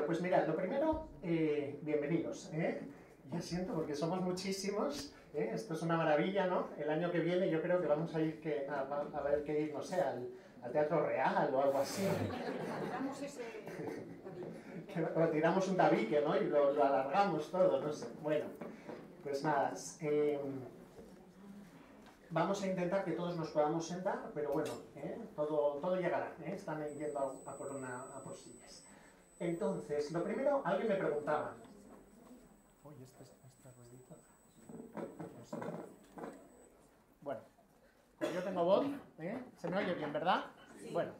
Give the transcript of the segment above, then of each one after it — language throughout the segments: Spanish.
pues mirad, lo primero, bienvenidos. Ya siento porque somos muchísimos, esto es una maravilla, ¿no? El año que viene yo creo que vamos a ir a ver que ir, no sé, al Teatro Real o algo así. O tiramos un tabique, ¿no? Y lo alargamos todo, no sé. Bueno, pues nada, vamos a intentar que todos nos podamos sentar, pero bueno, todo llegará, están yendo a por sillas. Entonces, lo primero, alguien me preguntaba. Uy, esta ruedita. No sé. Bueno, como yo tengo voz, se me oye bien, ¿verdad? Sí. Bueno,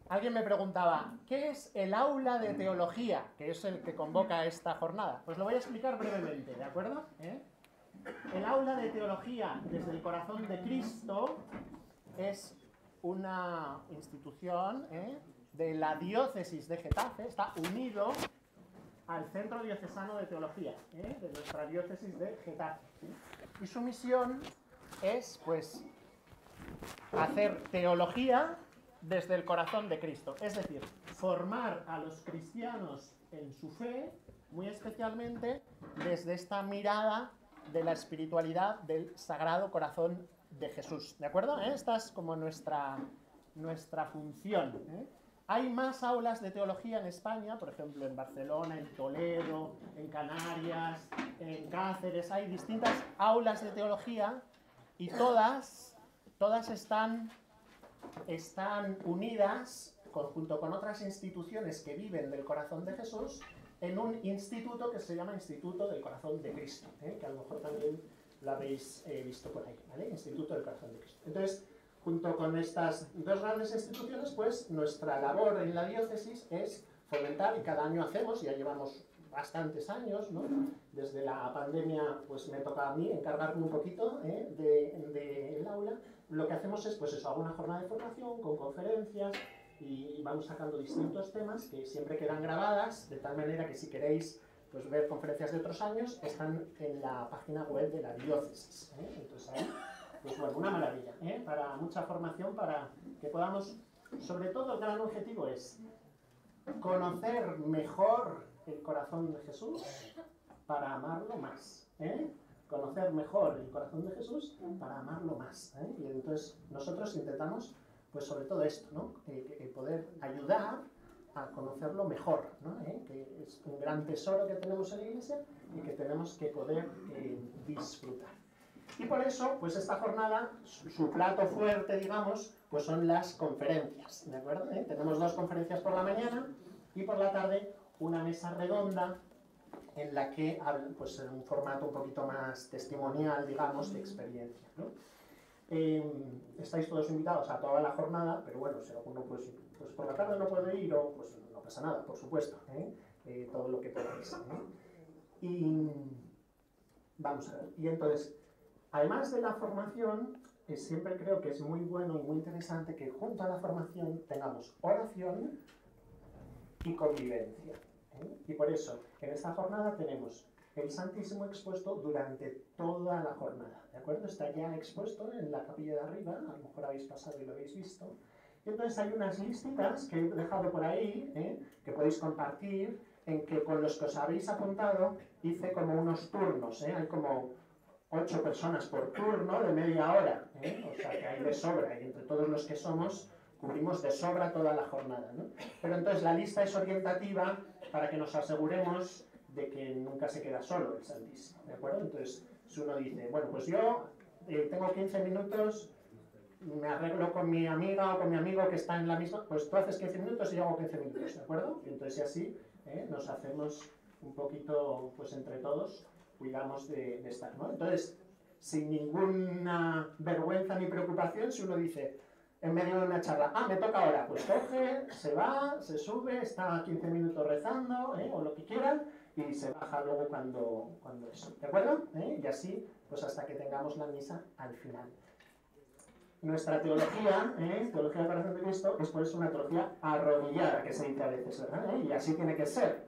alguien me preguntaba, ¿qué es el aula de teología? Que es el que convoca esta jornada. Pues lo voy a explicar brevemente, ¿de acuerdo? El aula de teología desde el corazón de Cristo es una institución de la diócesis de Getafe, está unido al Centro Diocesano de Teología de nuestra diócesis de Getafe. Y su misión es, pues, hacer teología desde el corazón de Cristo, es decir, formar a los cristianos en su fe, muy especialmente desde esta mirada de la espiritualidad del Sagrado Corazón de Jesús, ¿de acuerdo? Esta es como nuestra función. Hay más aulas de teología en España, por ejemplo, en Barcelona, en Toledo, en Canarias, en Cáceres, hay distintas aulas de teología y todas están unidas, junto con otras instituciones que viven del corazón de Jesús, en un instituto que se llama Instituto del Corazón de Cristo, que a lo mejor también lo habéis visto por ahí, ¿vale? Instituto del Corazón de Cristo. Entonces, junto con estas dos grandes instituciones, pues nuestra labor en la diócesis es fomentar, y cada año hacemos, ya llevamos bastantes años, ¿no? Desde la pandemia, pues me toca a mí encargarme un poquito del aula. Lo que hacemos es, pues eso, alguna jornada de formación con conferencias, y vamos sacando distintos temas que siempre quedan grabadas, de tal manera que si queréis pues ver conferencias de otros años, están en la página web de la diócesis. Entonces ahí, pues bueno, una maravilla, para mucha formación, para que podamos, sobre todo el gran objetivo es conocer mejor el corazón de Jesús para amarlo más. Conocer mejor el corazón de Jesús para amarlo más. Y entonces nosotros intentamos, pues sobre todo esto, ¿no? Poder ayudar a conocerlo mejor, ¿no? Que es un gran tesoro que tenemos en la Iglesia y que tenemos que poder disfrutar. Y por eso, pues esta jornada, su plato fuerte, digamos, pues son las conferencias, ¿de acuerdo? Tenemos dos conferencias por la mañana y por la tarde una mesa redonda en la que, pues en un formato un poquito más testimonial, digamos, de experiencia, ¿no? Estáis todos invitados a toda la jornada, pero bueno, si alguno pues por la tarde no puede ir, o pues no pasa nada, por supuesto, todo lo que podáis. Y vamos a ver, y entonces, además de la formación, siempre creo que es muy bueno y muy interesante que junto a la formación tengamos oración y convivencia. Y por eso, en esta jornada tenemos el Santísimo expuesto durante toda la jornada, ¿de acuerdo? Está ya expuesto en la capilla de arriba, a lo mejor habéis pasado y lo habéis visto. Y entonces hay unas listitas que he dejado por ahí, que podéis compartir, en que con los que os habéis apuntado hice como unos turnos, hay como 8 personas por turno de media hora, o sea que hay de sobra, y entre todos los que somos cubrimos de sobra toda la jornada, ¿no? Pero entonces la lista es orientativa para que nos aseguremos de que nunca se queda solo el Santísimo, ¿de acuerdo? Entonces, si uno dice, bueno, pues yo tengo 15 minutos, me arreglo con mi amiga o con mi amigo que está en la misma, pues tú haces 15 minutos y yo hago 15 minutos, ¿de acuerdo? Y entonces así nos hacemos un poquito, pues entre todos, cuidamos de estar, ¿no? Entonces, sin ninguna vergüenza ni preocupación, si uno dice, en medio de una charla, me toca ahora, pues coge, se va, se sube, está 15 minutos rezando, o lo que quiera, y se baja luego cuando eso, ¿de acuerdo? Y así, pues hasta que tengamos la misa al final. Nuestra teología, teología del corazón de Cristo, es por eso una teología arrodillada, que se dice a veces, ¿verdad? Y así tiene que ser,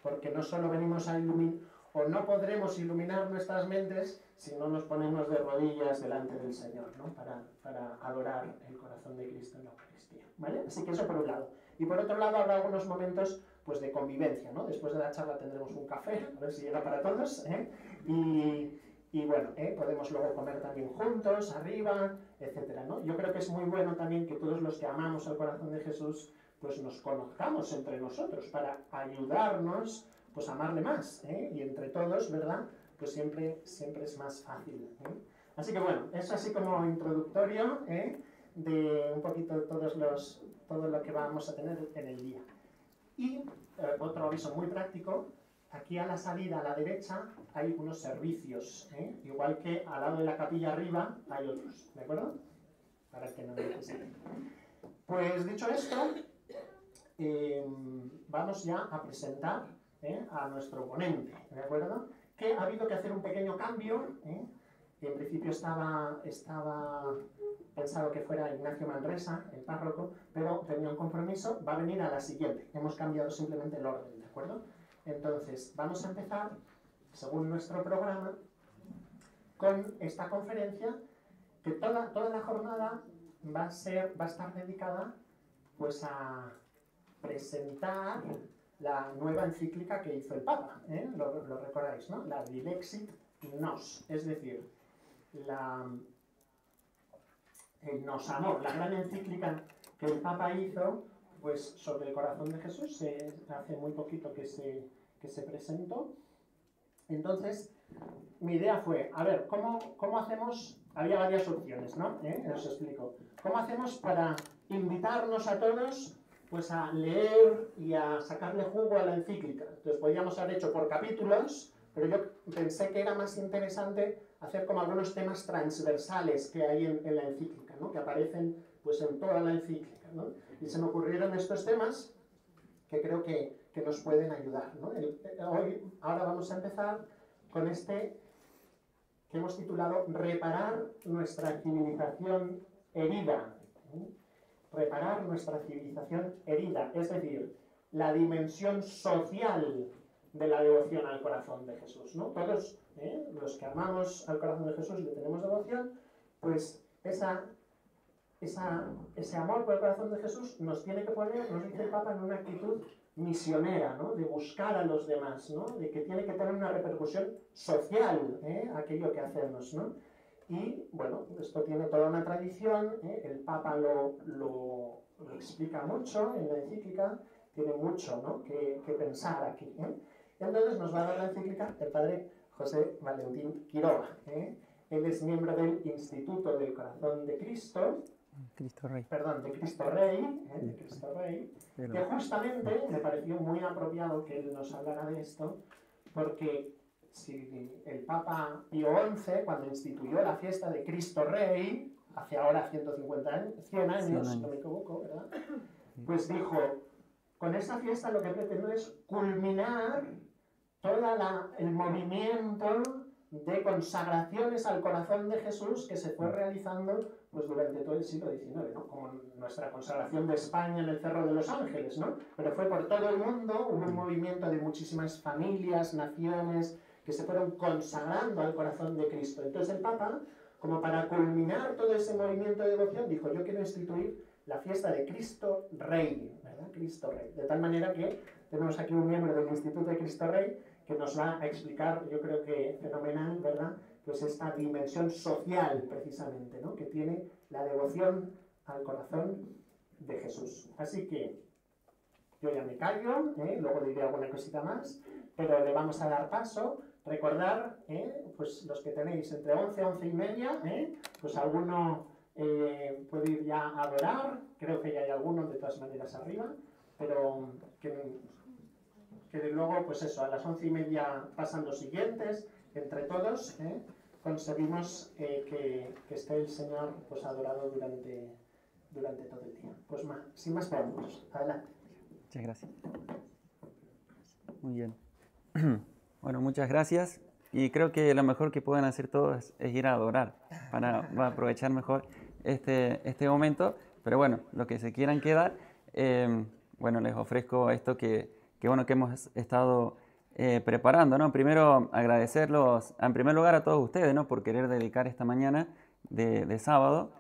porque no solo venimos a iluminar, o no podremos iluminar nuestras mentes si no nos ponemos de rodillas delante del Señor, ¿no? Para adorar el corazón de Cristo en la Eucaristía, ¿vale? Así que eso por un lado. Y por otro lado habrá algunos momentos pues de convivencia, ¿no? Después de la charla tendremos un café, a ver si llega para todos, y bueno, podemos luego comer también juntos, arriba, etcétera, ¿no? Yo creo que es muy bueno también que todos los que amamos al corazón de Jesús, pues nos conozcamos entre nosotros para ayudarnos, pues a amarle más, y entre todos, ¿verdad? Pues siempre es más fácil, Así que bueno, eso así como introductorio, de un poquito todo lo que vamos a tener en el día. Y otro aviso muy práctico, aquí a la salida a la derecha hay unos servicios, igual que al lado de la capilla arriba hay otros, ¿de acuerdo? Para que no lo necesiten. Pues dicho esto, vamos ya a presentar a nuestro ponente, ¿de acuerdo? Que ha habido que hacer un pequeño cambio, que en principio estaba pensado que fuera Ignacio Manresa, el párroco, pero tenía un compromiso, va a venir a la siguiente. Hemos cambiado simplemente el orden, ¿de acuerdo? Entonces, vamos a empezar, según nuestro programa, con esta conferencia, que toda la jornada va a estar dedicada pues a presentar la nueva encíclica que hizo el Papa, lo recordáis, ¿no? La Dilexit Nos, es decir, el Nos Amor, la gran encíclica que el Papa hizo pues sobre el corazón de Jesús, hace muy poquito que se presentó. Entonces, mi idea fue, a ver, ¿cómo hacemos? Había varias opciones, ¿no? Os explico. ¿Cómo hacemos para invitarnos a todos pues a leer y a sacarle jugo a la encíclica? Entonces, podríamos haber hecho por capítulos, pero yo pensé que era más interesante hacer como algunos temas transversales que hay en la encíclica, ¿no? Que aparecen pues en toda la encíclica, ¿no? Y se me ocurrieron estos temas que creo que nos pueden ayudar, ¿no? Ahora vamos a empezar con este que hemos titulado Reparar nuestra civilización herida. Reparar nuestra civilización herida, es decir, la dimensión social de la devoción al corazón de Jesús, ¿no? Todos los que amamos al corazón de Jesús y le tenemos devoción, pues ese amor por el corazón de Jesús nos tiene que poner, nos dice el Papa, en una actitud misionera, ¿no? De buscar a los demás, ¿no? De que tiene que tener una repercusión social, aquello que hacemos, ¿no? Y bueno, esto tiene toda una tradición, el Papa lo explica mucho en la encíclica, tiene mucho, ¿no? que pensar aquí. Y entonces nos va a dar la encíclica el padre José Valentín Quiroga. Él es miembro del Instituto del Corazón de Cristo, Cristo Rey. Perdón, de Cristo Rey, de Cristo Rey, que justamente me pareció muy apropiado que él nos hablara de esto, porque si el Papa Pío XI, cuando instituyó la fiesta de Cristo Rey, hace ahora 100 años, si no me equivoco, ¿verdad? Pues dijo, con esa fiesta lo que pretendo es culminar todo el movimiento de consagraciones al corazón de Jesús que se fue realizando pues durante todo el siglo XIX, ¿no? Como nuestra consagración de España en el Cerro de los Ángeles, ¿no? Pero fue por todo el mundo, hubo un movimiento de muchísimas familias, naciones, que se fueron consagrando al corazón de Cristo. Entonces el Papa, como para culminar todo ese movimiento de devoción, dijo, yo quiero instituir la fiesta de Cristo Rey, ¿verdad? Cristo Rey. De tal manera que tenemos aquí un miembro del Instituto de Cristo Rey que nos va a explicar, yo creo que fenomenal, ¿verdad?, pues esta dimensión social, precisamente, ¿no?, que tiene la devoción al corazón de Jesús. Así que yo ya me callo, luego diré alguna cosita más, pero le vamos a dar paso. Recordar, pues los que tenéis entre 11 y 11 y media, pues alguno puede ir ya a adorar, creo que ya hay algunos de todas maneras arriba, pero que luego, pues eso, a las 11 y media pasan los siguientes, entre todos, conseguimos que esté el Señor pues adorado durante todo el día. Pues sin más preguntas, adelante. Muchas gracias. Muy bien. Bueno, muchas gracias. Y creo que lo mejor que pueden hacer todos es ir a adorar para aprovechar mejor este momento. Pero bueno, los que se quieran quedar, bueno, les ofrezco esto que hemos estado preparando, ¿no? Primero, agradecerlos, en primer lugar, a todos ustedes, ¿no?, por querer dedicar esta mañana de sábado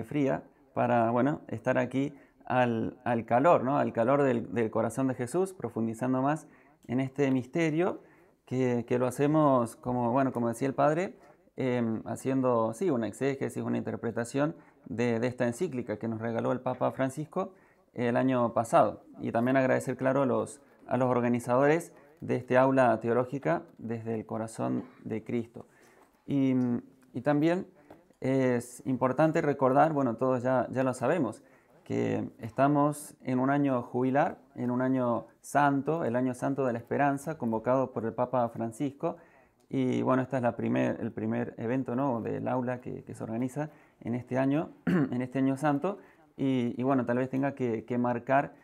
fría para, bueno, estar aquí al calor, ¿no? Al calor del corazón de Jesús, profundizando más en este misterio que lo hacemos, como, bueno, como decía el Padre, haciendo, sí, una exégesis, una interpretación de esta encíclica que nos regaló el Papa Francisco el año pasado. Y también agradecer, claro, a los organizadores de este aula teológica desde el corazón de Cristo. Y también es importante recordar, bueno, todos ya lo sabemos, que estamos en un año jubilar, en un año santo, el año santo de la esperanza, convocado por el Papa Francisco. Y bueno, este es el primer evento, ¿no?, del aula que se organiza en este año, en este año santo. Y bueno, tal vez tenga que marcar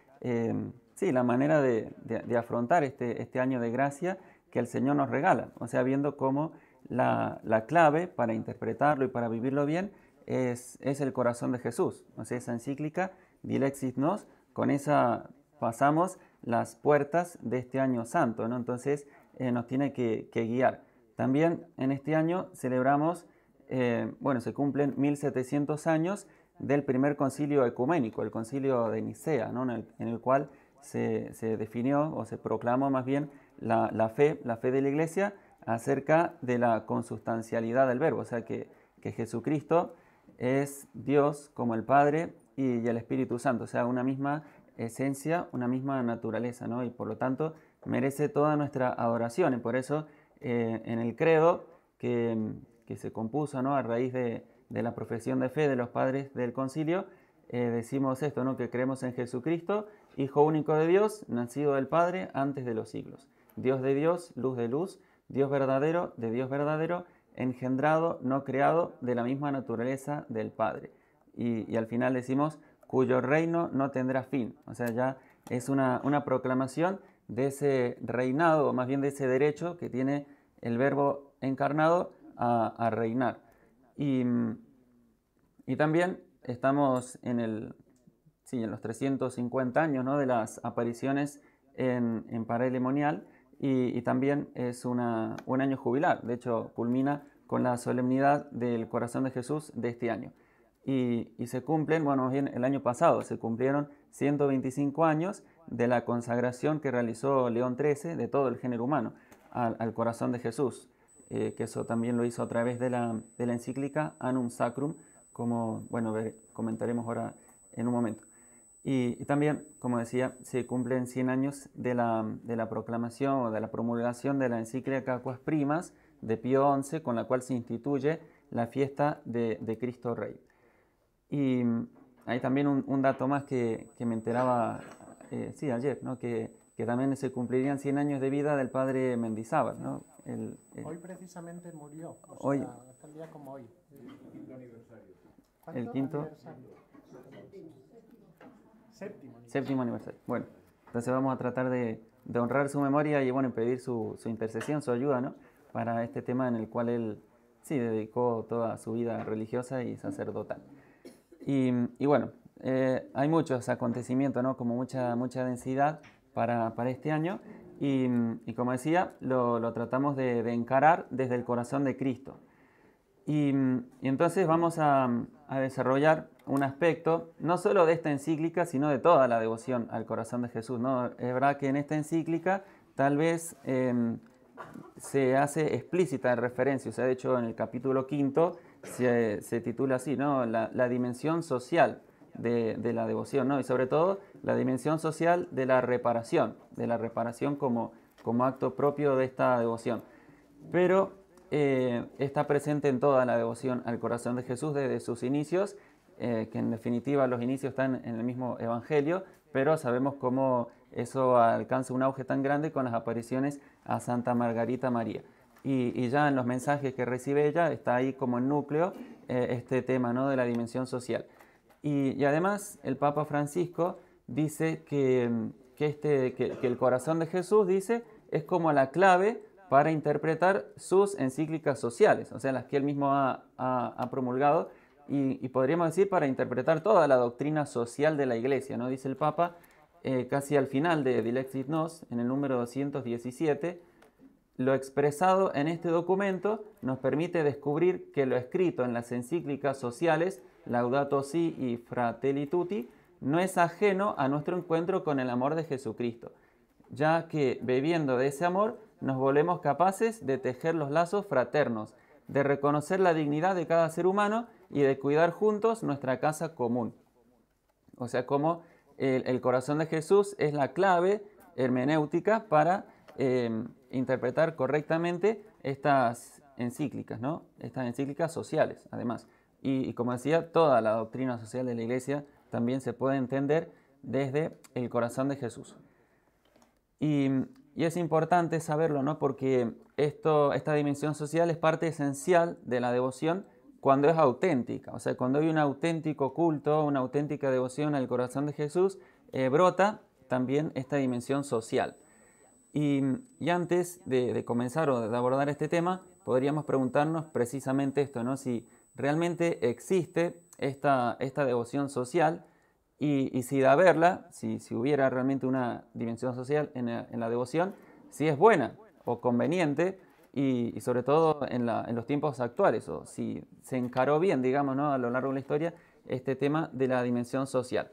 sí, la manera de afrontar este año de gracia que el Señor nos regala. O sea, viendo cómo la clave para interpretarlo y para vivirlo bien es el corazón de Jesús. O sea, esa encíclica, Dilexit Nos, con esa pasamos las puertas de este año santo, ¿no? Entonces nos tiene que guiar. También en este año celebramos, bueno, se cumplen 1700 años del primer concilio ecuménico, el concilio de Nicea, ¿no?, en el cual se definió o se proclamó más bien la fe de la Iglesia acerca de la consustancialidad del Verbo, o sea que Jesucristo es Dios como el Padre y el Espíritu Santo, o sea, una misma esencia, una misma naturaleza, ¿no? Y por lo tanto merece toda nuestra adoración. Y por eso en el credo que se compuso, ¿no?, a raíz de la profesión de fe de los padres del concilio, decimos esto, ¿no?, que creemos en Jesucristo, Hijo único de Dios, nacido del Padre antes de los siglos, Dios de Dios, luz de luz, Dios verdadero de Dios verdadero, engendrado, no creado, de la misma naturaleza del Padre. Y al final decimos, cuyo reino no tendrá fin. O sea, ya es una proclamación de ese reinado, o más bien de ese derecho que tiene el Verbo encarnado a reinar. Y también estamos en los 350 años, ¿no?, de las apariciones en paralemonial, y también es un año jubilar. De hecho, culmina con la solemnidad del Corazón de Jesús de este año. Y se cumplen, bueno, bien, el año pasado se cumplieron 125 años de la consagración que realizó León XIII de todo el género humano al Corazón de Jesús, que eso también lo hizo a través de la encíclica Annum Sacrum, como, bueno, comentaremos ahora en un momento. Y también, como decía, se cumplen 100 años de la proclamación o de la promulgación de la encíclica Aquas Primas de Pío XI, con la cual se instituye la fiesta de Cristo Rey. Y hay también un dato más que me enteraba sí, ayer, ¿no?, que también se cumplirían 100 años de vida del padre Mendizábal, ¿no? Hoy precisamente murió, o hoy, sea, tal día como hoy. El quinto aniversario? Séptimo aniversario. Bueno, entonces vamos a tratar de honrar su memoria y, bueno, pedir su intercesión, su ayuda, ¿no?, para este tema en el cual él sí dedicó toda su vida religiosa y sacerdotal. Y bueno, hay muchos acontecimientos, ¿no?, como mucha densidad para este año, y como decía, lo tratamos de encarar desde el corazón de Cristo. Y entonces vamos a desarrollar un aspecto, no solo de esta encíclica, sino de toda la devoción al corazón de Jesús, ¿no? Es verdad que en esta encíclica tal vez se hace explícita en referencia, o sea, de hecho en el capítulo 5 se titula así, ¿no?, la dimensión social de la devoción, ¿no?, y sobre todo la dimensión social de la reparación como acto propio de esta devoción. Pero está presente en toda la devoción al corazón de Jesús desde sus inicios, que en definitiva los inicios están en el mismo Evangelio, pero sabemos cómo eso alcanza un auge tan grande con las apariciones a Santa Margarita María. Y ya en los mensajes que recibe ella está ahí como el núcleo este tema, ¿no?, de la dimensión social. Y además el Papa Francisco dice que el corazón de Jesús, dice, es como la clave para interpretar sus encíclicas sociales, o sea, las que él mismo ha promulgado, y podríamos decir para interpretar toda la doctrina social de la Iglesia, ¿no? Dice el Papa, casi al final de Dilexit Nos, en el número 217, lo expresado en este documento nos permite descubrir que lo escrito en las encíclicas sociales Laudato Si y Fratelli Tutti no es ajeno a nuestro encuentro con el amor de Jesucristo, ya que bebiendo de ese amor nos volvemos capaces de tejer los lazos fraternos, de reconocer la dignidad de cada ser humano y de cuidar juntos nuestra casa común. O sea, como el corazón de Jesús es la clave hermenéutica para interpretar correctamente estas encíclicas, ¿no? Estas encíclicas sociales, además. Y como decía, toda la doctrina social de la Iglesia también se puede entender desde el corazón de Jesús. Y es importante saberlo, ¿no? Porque esta dimensión social es parte esencial de la devoción cuando es auténtica. O sea, cuando hay un auténtico culto, una auténtica devoción al corazón de Jesús, brota también esta dimensión social. Y antes de comenzar o de abordar este tema, podríamos preguntarnos precisamente esto, ¿no? Si realmente existe esta devoción social y si de haberla, si hubiera realmente una dimensión social en la devoción, si es buena o conveniente y sobre todo en los tiempos actuales, o si se encaró bien, digamos, ¿no? A lo largo de la historia, este tema de la dimensión social.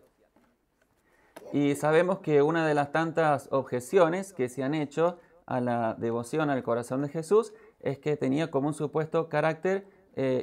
Y sabemos que una de las tantas objeciones que se han hecho a la devoción al corazón de Jesús es que tenía como un supuesto carácter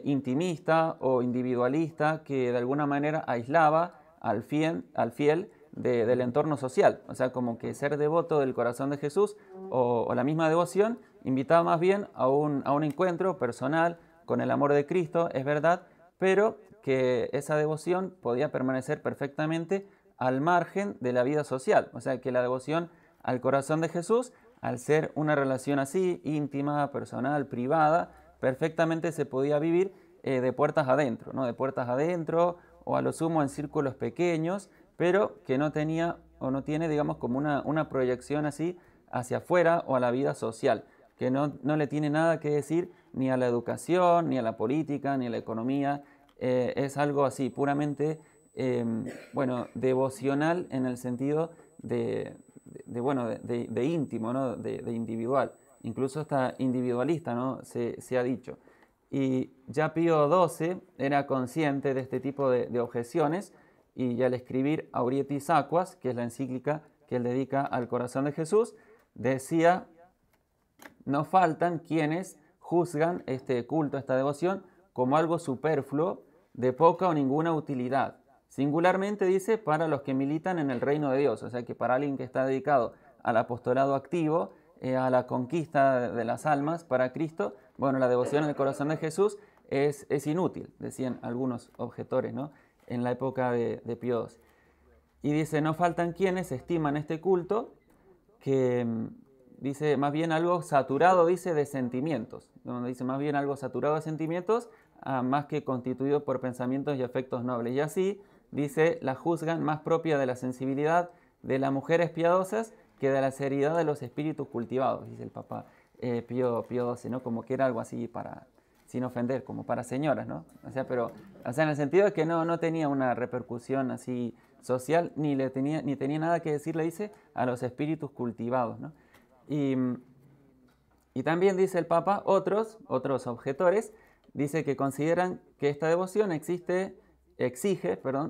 intimista o individualista que de alguna manera aislaba al fiel del entorno social. O sea, como que ser devoto del corazón de Jesús o la misma devoción invitaba más bien a un encuentro personal con el amor de Cristo, es verdad, pero que esa devoción podía permanecer perfectamente al margen de la vida social. O sea, que la devoción al corazón de Jesús, al ser una relación así, íntima, personal, privada, perfectamente se podía vivir de puertas adentro, ¿no? De puertas adentro o a lo sumo en círculos pequeños, pero que no tenía o no tiene, digamos, como una proyección así hacia afuera o a la vida social, que no le tiene nada que decir ni a la educación, ni a la política, ni a la economía. Es algo así, puramente devocional en el sentido de íntimo, ¿no? de individual. Incluso hasta individualista, ¿no? se ha dicho. Y ya Pío XII era consciente de este tipo de objeciones y al escribir Aurietis Aquas, que es la encíclica que él dedica al corazón de Jesús, decía: no faltan quienes juzgan este culto, esta devoción, como algo superfluo, de poca o ninguna utilidad. Singularmente, dice, para los que militan en el reino de Dios, o sea que para alguien que está dedicado al apostolado activo, a la conquista de las almas para Cristo, bueno, la devoción al corazón de Jesús es inútil, decían algunos objetores, ¿no? En la época de Pío XII. Y dice, no faltan quienes estiman este culto que dice más bien algo saturado, dice, de sentimientos. Donde dice más bien algo saturado de sentimientos, más que constituido por pensamientos y afectos nobles. Y así, dice, la juzgan más propia de la sensibilidad de las mujeres piadosas que de la seriedad de los espíritus cultivados, dice el Papa Pío XII, ¿no? Como que era algo así para, sin ofender, como para señoras, ¿no? O sea, en el sentido de que no tenía una repercusión así social, ni tenía nada que decir, le dice, a los espíritus cultivados, ¿no? Y también dice el Papa, otros objetores, dice que consideran que esta devoción exige,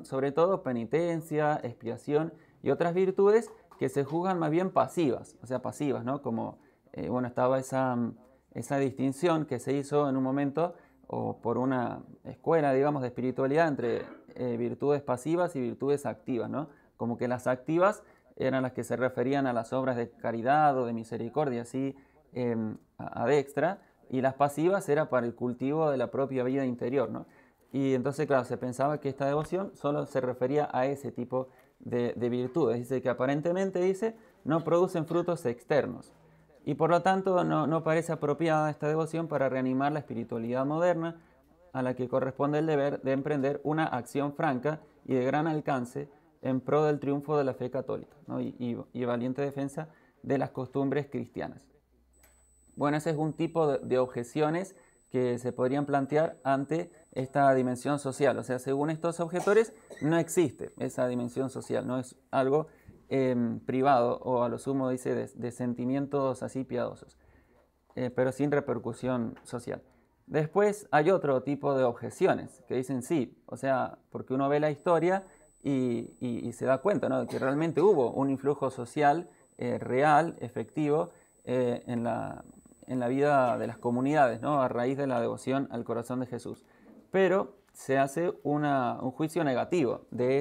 sobre todo penitencia, expiación y otras virtudes que se juzgan más bien pasivas, o sea, pasivas, ¿no? Como, estaba esa distinción que se hizo en un momento o por una escuela, digamos, de espiritualidad entre virtudes pasivas y virtudes activas, ¿no? Como que las activas eran las que se referían a las obras de caridad o de misericordia, así ad extra, y las pasivas era para el cultivo de la propia vida interior, ¿no? Y entonces, claro, se pensaba que esta devoción solo se refería a ese tipo de virtudes. Dice que aparentemente, no producen frutos externos. Y por lo tanto no parece apropiada esta devoción para reanimar la espiritualidad moderna, a la que corresponde el deber de emprender una acción franca y de gran alcance en pro del triunfo de la fe católica, ¿no? y valiente defensa de las costumbres cristianas. Bueno, ese es un tipo de objeciones que se podrían plantear ante esta dimensión social. O sea, según estos objetores, no existe esa dimensión social, no es algo privado o a lo sumo, dice, de sentimientos así piadosos, pero sin repercusión social. Después hay otro tipo de objeciones que dicen sí, o sea, porque uno ve la historia y se da cuenta, ¿no?, de que realmente hubo un influjo social real, efectivo, en la vida de las comunidades, ¿no?, a raíz de la devoción al corazón de Jesús. Pero se hace un juicio negativo de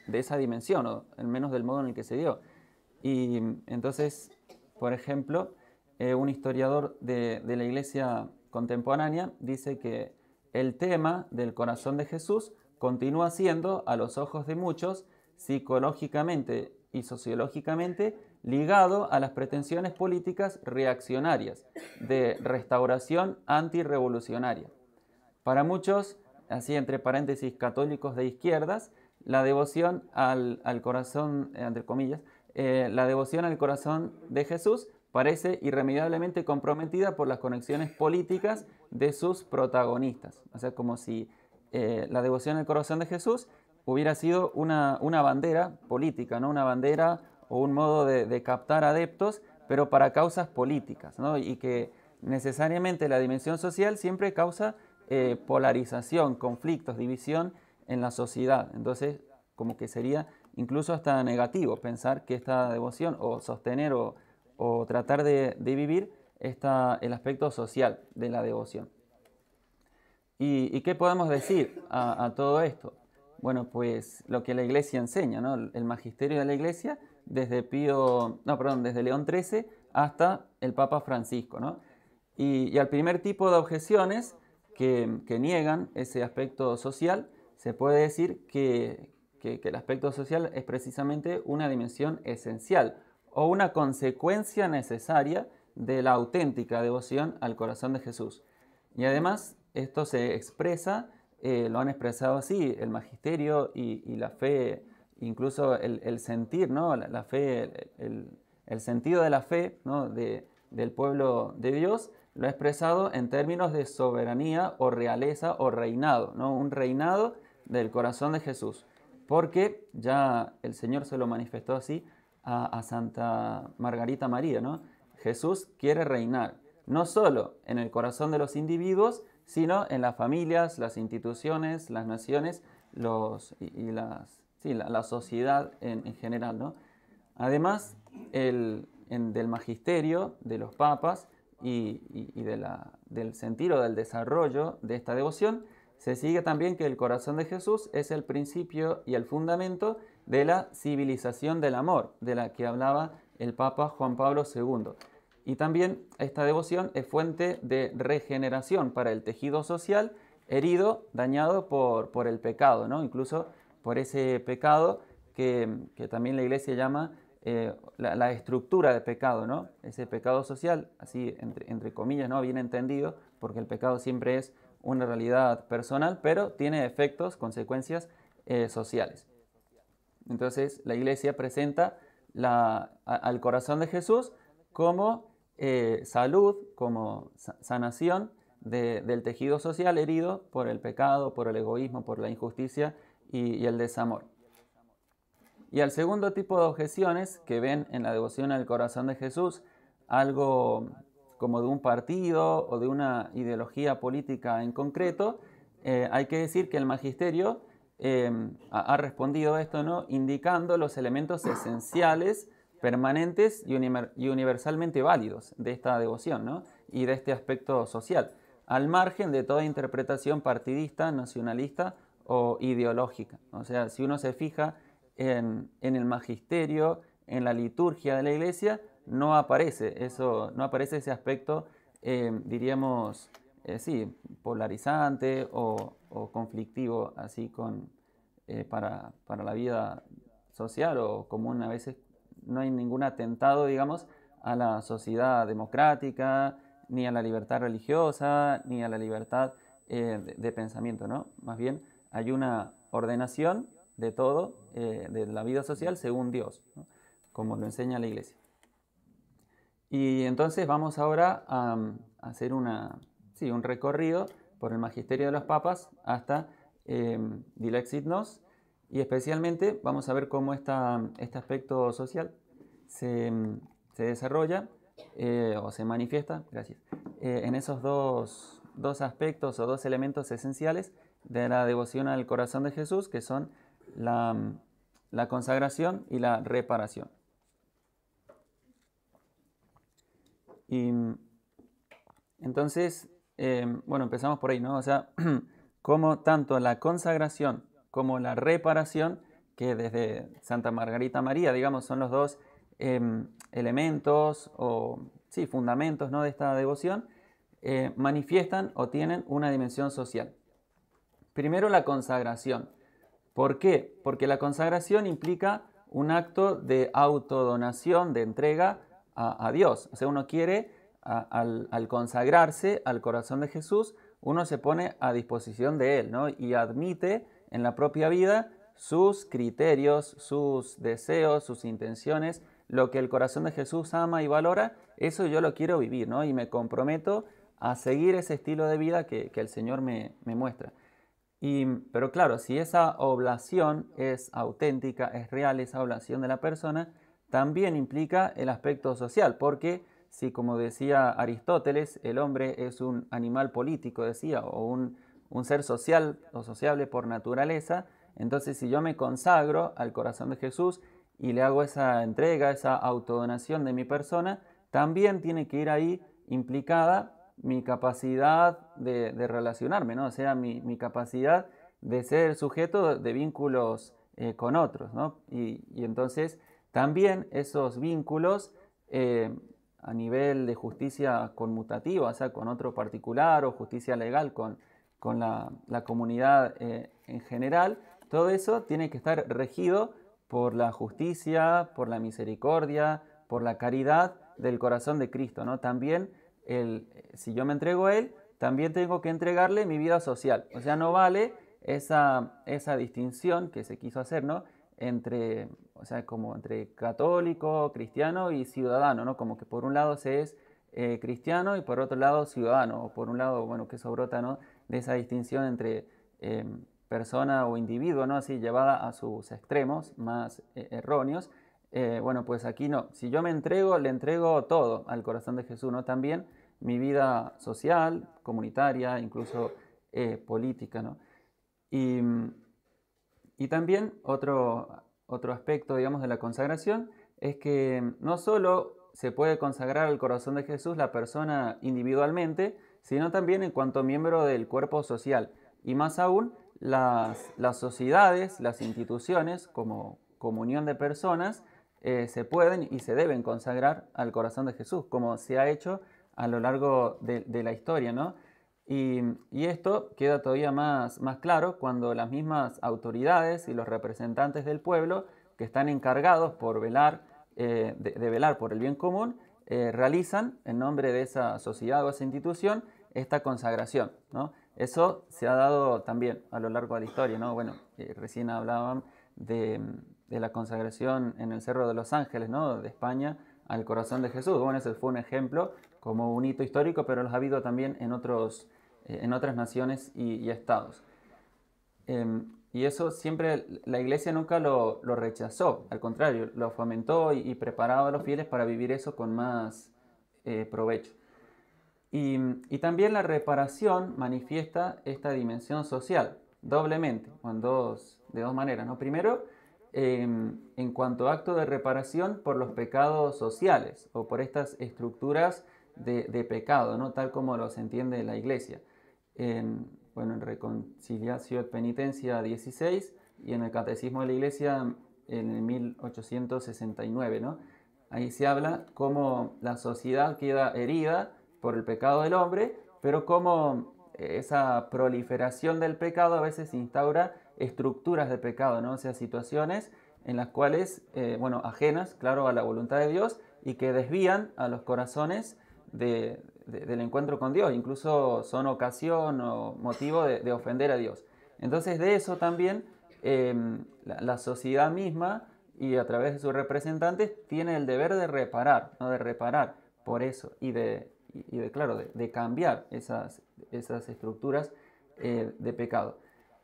esa dimensión, o al menos del modo en el que se dio. Y entonces, por ejemplo, un historiador de la Iglesia contemporánea dice que el tema del corazón de Jesús continúa siendo, a los ojos de muchos, psicológicamente y sociológicamente ligado a las pretensiones políticas reaccionarias de restauración antirrevolucionaria. Para muchos, así entre paréntesis, católicos de izquierdas, la devoción al corazón, entre comillas, la devoción al corazón de Jesús parece irremediablemente comprometida por las conexiones políticas de sus protagonistas. O sea, como si la devoción al corazón de Jesús hubiera sido una bandera política, ¿no?, una bandera o un modo de captar adeptos, pero para causas políticas, ¿no?, y que necesariamente la dimensión social siempre causa polarización, conflictos, división en la sociedad. Entonces, como que sería incluso hasta negativo pensar que esta devoción, o sostener o tratar de vivir el aspecto social de la devoción. ¿Y qué podemos decir a todo esto? Bueno, pues lo que la Iglesia enseña, ¿no?, el magisterio de la Iglesia desde León XIII hasta el Papa Francisco, ¿no? Y al primer tipo de objeciones que niegan ese aspecto social, se puede decir que el aspecto social es precisamente una dimensión esencial o una consecuencia necesaria de la auténtica devoción al corazón de Jesús. Y además, esto se expresa, lo han expresado así, el magisterio y la fe, incluso el sentir, ¿no?, la fe, el sentido de la fe, ¿no?, del pueblo de Dios, lo ha expresado en términos de soberanía o realeza o reinado, ¿no?, un reinado del corazón de Jesús, porque ya el Señor se lo manifestó así a Santa Margarita María, ¿no? Jesús quiere reinar, no solo en el corazón de los individuos, sino en las familias, las instituciones, las naciones, la sociedad en general, ¿no? Además, del magisterio de los papas y del sentido del desarrollo de esta devoción, se sigue también que el corazón de Jesús es el principio y el fundamento de la civilización del amor, de la que hablaba el Papa Juan Pablo II. Y también esta devoción es fuente de regeneración para el tejido social herido, dañado por el pecado, ¿no?, incluso por ese pecado que también la Iglesia llama la estructura de pecado, ¿no?, ese pecado social, así entre comillas, ¿no?, bien entendido, porque el pecado siempre es una realidad personal, pero tiene efectos, consecuencias sociales. Entonces, la Iglesia presenta al corazón de Jesús como salud, como sanación del tejido social herido por el pecado, por el egoísmo, por la injusticia y el desamor. Y al segundo tipo de objeciones que ven en la devoción al corazón de Jesús algo como de un partido o de una ideología política en concreto, hay que decir que el magisterio ha respondido a esto, ¿no?, indicando los elementos esenciales, permanentes y universalmente válidos de esta devoción, ¿no?, y de este aspecto social, al margen de toda interpretación partidista, nacionalista o ideológica. O sea, si uno se fija en el magisterio, en la liturgia de la Iglesia, no aparece ese aspecto, diríamos, polarizante o conflictivo, así para la vida social o común. A veces no hay ningún atentado, digamos, a la sociedad democrática, ni a la libertad religiosa, ni a la libertad de pensamiento, ¿no? Más bien hay una ordenación de todo, de la vida social según Dios, ¿no?, como lo enseña la Iglesia. Y entonces vamos ahora a hacer un recorrido por el magisterio de los papas hasta Dilexit Nos, y especialmente vamos a ver cómo este aspecto social se desarrolla o se manifiesta, en esos dos aspectos o dos elementos esenciales de la devoción al corazón de Jesús, que son la consagración y la reparación. Y entonces, bueno, empezamos por ahí, ¿no? O sea, como tanto la consagración como la reparación, que desde Santa Margarita María, digamos, son los dos elementos o, sí, fundamentos, ¿no?, de esta devoción, manifiestan o tienen una dimensión social. Primero, la consagración. ¿Por qué? Porque la consagración implica un acto de autodonación, de entrega a Dios. O sea, uno quiere, al consagrarse al corazón de Jesús, uno se pone a disposición de Él, ¿no? Y admite en la propia vida sus criterios, sus deseos, sus intenciones, lo que el corazón de Jesús ama y valora, eso yo lo quiero vivir, ¿no? Y me comprometo a seguir ese estilo de vida que el Señor me muestra. Pero claro, si esa oblación es auténtica, es real, esa oblación de la persona, también implica el aspecto social, porque si, como decía Aristóteles, el hombre es un animal político, decía, o un ser social o sociable por naturaleza, entonces si yo me consagro al corazón de Jesús y le hago esa entrega, esa autodonación de mi persona, también tiene que ir ahí implicada mi capacidad de relacionarme, ¿no? O sea, mi capacidad de ser sujeto de vínculos con otros, ¿no? Y entonces también esos vínculos a nivel de justicia conmutativa, o sea, con otro particular o justicia legal con la comunidad en general, todo eso tiene que estar regido por la justicia, por la misericordia, por la caridad del corazón de Cristo, ¿no? También si yo me entrego a Él, también tengo que entregarle mi vida social. O sea, no vale esa distinción que se quiso hacer, ¿no? O sea, como entre católico, cristiano y ciudadano, ¿no? Como que por un lado se es cristiano y por otro lado ciudadano. O por un lado, bueno, que eso brota, ¿no?, de esa distinción entre persona o individuo, ¿no?, así llevada a sus extremos más erróneos. Bueno, pues aquí no. Si yo me entrego, le entrego todo al corazón de Jesús, ¿no? También mi vida social, comunitaria, incluso política, ¿no? Y también otro aspecto, digamos, de la consagración es que no solo se puede consagrar al corazón de Jesús la persona individualmente, sino también en cuanto miembro del cuerpo social. Y más aún, las sociedades, las instituciones, como comunión de personas, se pueden y se deben consagrar al corazón de Jesús, como se ha hecho a lo largo de la historia, ¿no? Y esto queda todavía más claro cuando las mismas autoridades y los representantes del pueblo que están encargados por velar, de velar por el bien común, realizan en nombre de esa sociedad o esa institución esta consagración, ¿no? Eso se ha dado también a lo largo de la historia, ¿no? Bueno, recién hablaban de la consagración en el Cerro de los Ángeles, ¿no?, de España, al corazón de Jesús. Bueno, ese fue un ejemplo como un hito histórico, pero los ha habido también en otras naciones y estados. Y eso siempre la Iglesia nunca lo rechazó, al contrario, lo fomentó y preparaba a los fieles para vivir eso con más provecho. Y también la reparación manifiesta esta dimensión social, doblemente, de dos maneras, ¿no? Primero, en cuanto a acto de reparación por los pecados sociales o por estas estructuras de pecado, ¿no?, tal como los entiende la Iglesia. En Reconciliatio et Penitencia 16 y en el Catecismo de la Iglesia en 1869, ¿no? Ahí se habla cómo la sociedad queda herida por el pecado del hombre, pero cómo esa proliferación del pecado a veces instaura estructuras de pecado, ¿no? O sea, situaciones en las cuales, ajenas, claro, a la voluntad de Dios y que desvían a los corazones del encuentro con Dios, incluso son ocasión o motivo de ofender a Dios. Entonces de eso también la sociedad misma y a través de sus representantes tiene el deber de reparar, ¿no?, de reparar por eso y de cambiar esas estructuras de pecado.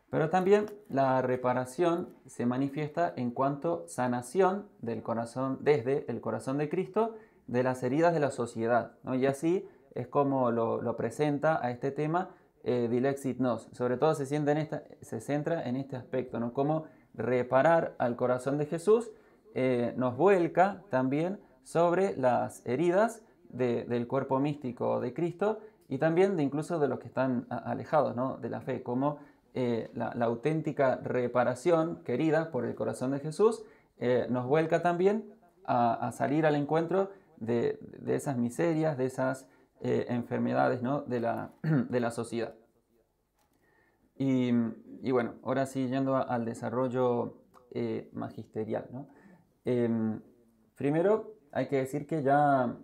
Pero también la reparación se manifiesta en cuanto sanación del corazón, desde el corazón de Cristo, de las heridas de la sociedad, ¿no? Y así es como lo presenta a este tema dilexit nos. Sobre todo se centra en este aspecto, ¿no? Cómo reparar al corazón de Jesús nos vuelca también sobre las heridas del cuerpo místico de Cristo y también incluso de los que están alejados, ¿no?, de la fe, como la auténtica reparación querida por el corazón de Jesús nos vuelca también a salir al encuentro de esas miserias, de esas enfermedades, ¿no?, de la sociedad. Y bueno, ahora sí, yendo al desarrollo magisterial, ¿no? Primero hay que decir que ya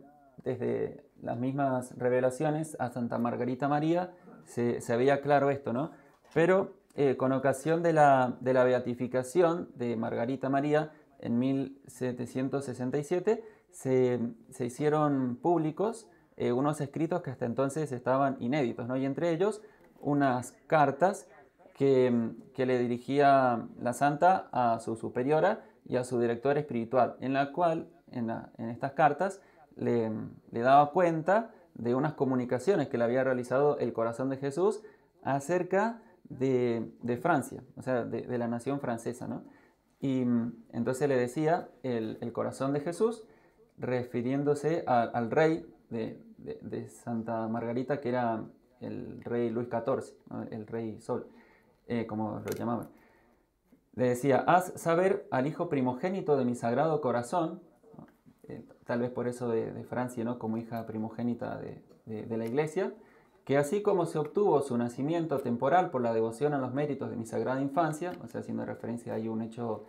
desde las mismas revelaciones a Santa Margarita María se veía claro esto, ¿no? Pero con ocasión de la beatificación de Margarita María en 1767 se hicieron públicos unos escritos que hasta entonces estaban inéditos, ¿no? Y entre ellos unas cartas que le dirigía la santa a su superiora y a su director espiritual, en la cual, en estas cartas, le daba cuenta de unas comunicaciones que le había realizado el corazón de Jesús acerca de Francia, o sea, de la nación francesa, ¿no? Y entonces le decía el corazón de Jesús, refiriéndose al rey de Santa Margarita, que era el rey Luis XIV, ¿no?, el rey Sol, como lo llamaban. Le decía: haz saber al hijo primogénito de mi sagrado corazón, ¿no?, tal vez por eso de Francia, ¿no?, como hija primogénita de la iglesia, que así como se obtuvo su nacimiento temporal por la devoción a los méritos de mi sagrada infancia, o sea, haciendo referencia a un hecho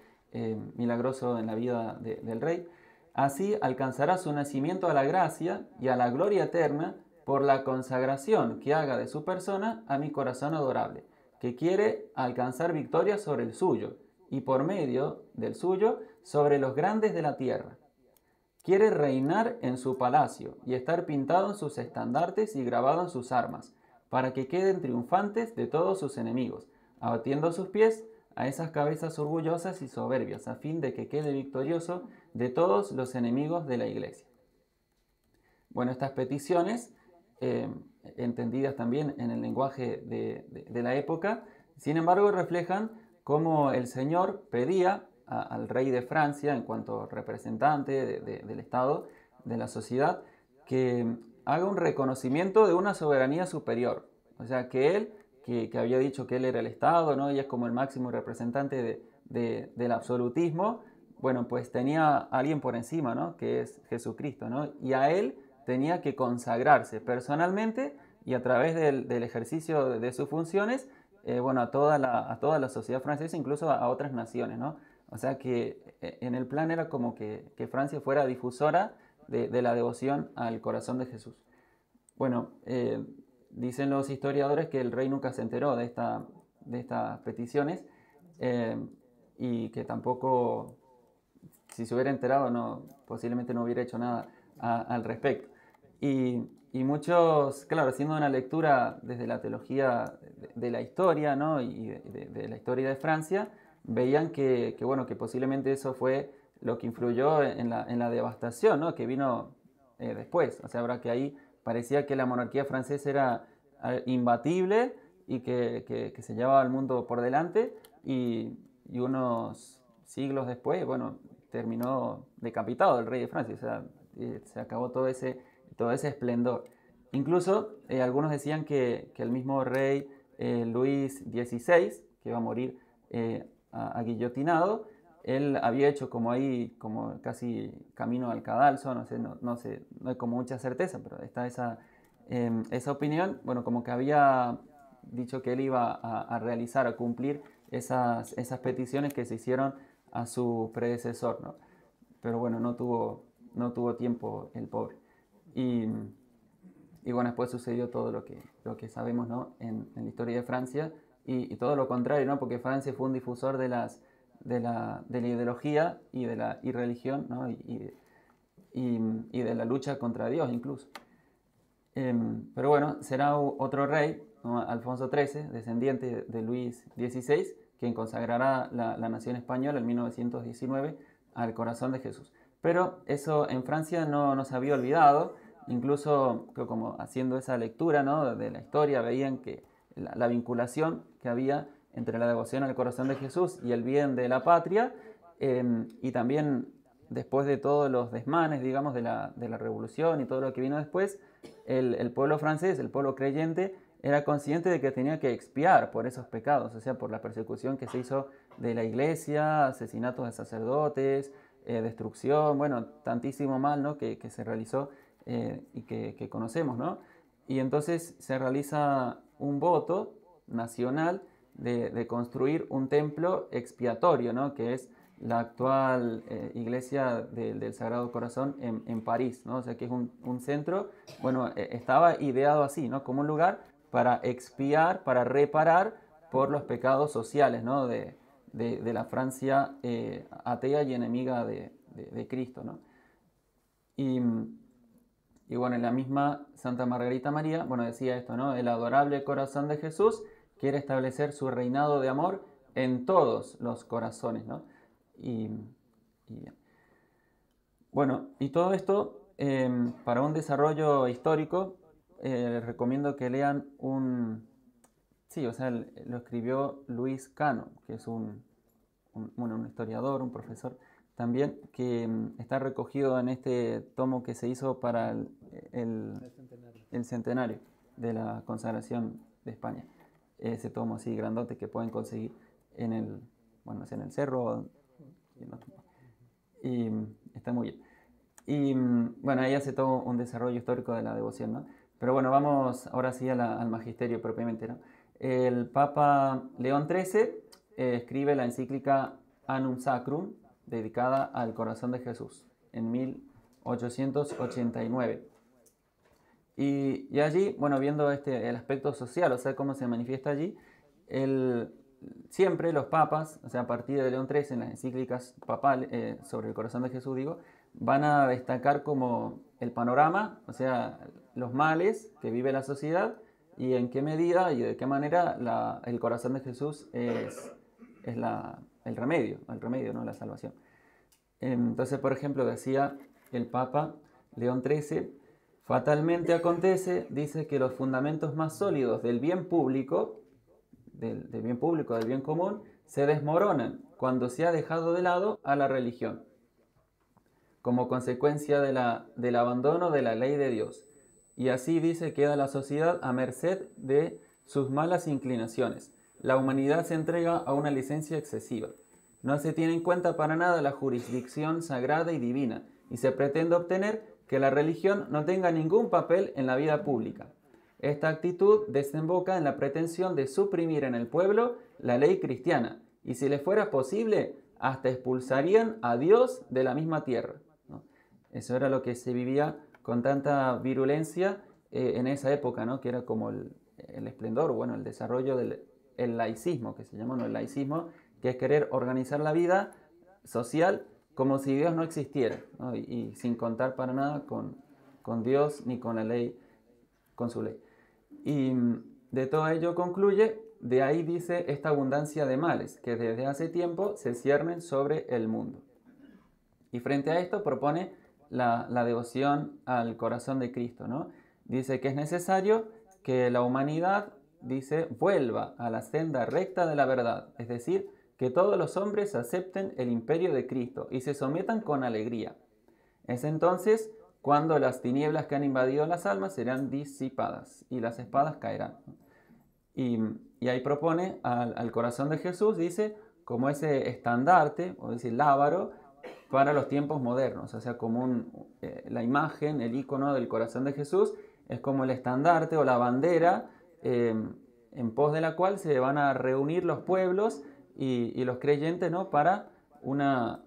milagroso en la vida del rey, así alcanzará su nacimiento a la gracia y a la gloria eterna por la consagración que haga de su persona a mi corazón adorable, que quiere alcanzar victoria sobre el suyo y por medio del suyo sobre los grandes de la tierra. Quiere reinar en su palacio y estar pintado en sus estandartes y grabado en sus armas, para que queden triunfantes de todos sus enemigos, abatiendo a sus pies a esas cabezas orgullosas y soberbias, a fin de que quede victorioso de todos los enemigos de la iglesia. Bueno, estas peticiones, entendidas también en el lenguaje de la época, sin embargo reflejan cómo el Señor pedía al rey de Francia, en cuanto representante del Estado, de la sociedad, que haga un reconocimiento de una soberanía superior. O sea, que él, que había dicho que él era el Estado, ¿no?, y es como el máximo representante del absolutismo, bueno, pues tenía a alguien por encima, ¿no?, que es Jesucristo, ¿no? Y a él tenía que consagrarse personalmente y a través del ejercicio de sus funciones, bueno, a toda la sociedad francesa, incluso a otras naciones, ¿no? O sea que en el plan era como que Francia fuera difusora de la devoción al corazón de Jesús. Bueno, dicen los historiadores que el rey nunca se enteró de estas peticiones y que tampoco, si se hubiera enterado, posiblemente no hubiera hecho nada al respecto. Y muchos, claro, haciendo una lectura desde la teología de la historia, ¿no?, y de la historia de Francia, veían que posiblemente eso fue lo que influyó en la devastación, ¿no?, que vino después. O sea, ahora que ahí parecía que la monarquía francesa era imbatible y que se llevaba al mundo por delante, y unos siglos después, bueno, terminó decapitado el rey de Francia. O sea, se acabó todo ese esplendor. Incluso algunos decían que el mismo rey Luis XVI, que iba a morir guillotinado, él había hecho como ahí, como casi camino al cadalso, no hay como mucha certeza, pero está esa opinión, bueno, como que había dicho que él iba a realizar, a cumplir esas peticiones que se hicieron a su predecesor, ¿no? Pero bueno, no tuvo tiempo el pobre. Y bueno, después sucedió todo lo que sabemos, ¿no?, en la historia de Francia, y todo lo contrario, ¿no?, porque Francia fue un difusor de la ideología y de la irreligión, ¿no?, y de la lucha contra Dios incluso. Pero bueno, será otro rey, ¿no?, Alfonso XIII, descendiente de Luis XVI, quien consagrará la nación española en 1919 al corazón de Jesús. Pero eso en Francia no se había olvidado. Incluso como haciendo esa lectura, ¿no?, de la historia, veían que la vinculación que había entre la devoción al corazón de Jesús y el bien de la patria, y también después de todos los desmanes, digamos, de la revolución y todo lo que vino después, el pueblo francés, el pueblo creyente, era consciente de que tenía que expiar por esos pecados, o sea, por la persecución que se hizo de la iglesia, asesinatos de sacerdotes, destrucción, bueno, tantísimo mal, ¿no?, que se realizó y que conocemos, ¿no? Y entonces se realiza un voto nacional de construir un templo expiatorio, ¿no?, que es la actual iglesia del Sagrado Corazón en París, ¿no? O sea que es un centro, bueno, estaba ideado así, ¿no?, como un lugar para expiar, para reparar por los pecados sociales, ¿no?, de la Francia atea y enemiga de Cristo, ¿no? Y bueno, en la misma Santa Margarita María, bueno, decía esto, ¿no? El adorable corazón de Jesús quiere establecer su reinado de amor en todos los corazones, ¿no? Y bueno, y todo esto para un desarrollo histórico, les recomiendo que lean sí, o sea, lo escribió Luis Cano, que es un historiador, un profesor también, que está recogido en este tomo que se hizo para el centenario de la consagración de España. Ese tomo así grandote que pueden conseguir en el cerro. Y está muy bien. Y bueno, ahí hace todo un desarrollo histórico de la devoción, ¿no? Pero bueno, vamos ahora sí al magisterio propiamente, ¿no? El Papa León XIII escribe la encíclica Annum Sacrum, dedicada al corazón de Jesús, en 1889. Y allí, bueno, viendo el aspecto social, o sea, cómo se manifiesta allí, siempre los papas, o sea, a partir de León XIII, en las encíclicas papales sobre el corazón de Jesús, digo, van a destacar como el panorama, o sea, los males que vive la sociedad y en qué medida y de qué manera el corazón de Jesús es el remedio, ¿no?, la salvación. Entonces, por ejemplo, decía el Papa León XIII, fatalmente acontece, dice, que los fundamentos más sólidos del bien público, del bien común, se desmoronan cuando se ha dejado de lado a la religión, como consecuencia del abandono de la ley de Dios. Y así, dice, queda la sociedad a merced de sus malas inclinaciones. La humanidad se entrega a una licencia excesiva. No se tiene en cuenta para nada la jurisdicción sagrada y divina, y se pretende obtener que la religión no tenga ningún papel en la vida pública. Esta actitud desemboca en la pretensión de suprimir en el pueblo la ley cristiana, y si les fuera posible, hasta expulsarían a Dios de la misma tierra, ¿no? Eso era lo que se vivía con tanta virulencia en esa época, ¿no?, que era como el esplendor, bueno, el desarrollo del laicismo, que se llama, ¿no?, el laicismo, que es querer organizar la vida social como si Dios no existiera, ¿no? Y sin contar para nada con Dios ni con la ley, con su ley. Y de todo ello concluye, de ahí dice esta abundancia de males que desde hace tiempo se ciernen sobre el mundo. Y frente a esto propone la devoción al corazón de Cristo, ¿no? Dice que es necesario que la humanidad, dice, vuelva a la senda recta de la verdad, es decir, que todos los hombres acepten el imperio de Cristo y se sometan con alegría. Es entonces cuando las tinieblas que han invadido las almas serán disipadas y las espadas caerán. Y ahí propone al corazón de Jesús, dice, como ese estandarte, o decir, lábaro, para los tiempos modernos. O sea, como la imagen, el icono del corazón de Jesús, es como el estandarte o la bandera en pos de la cual se van a reunir los pueblos y los creyentes, ¿no?, para una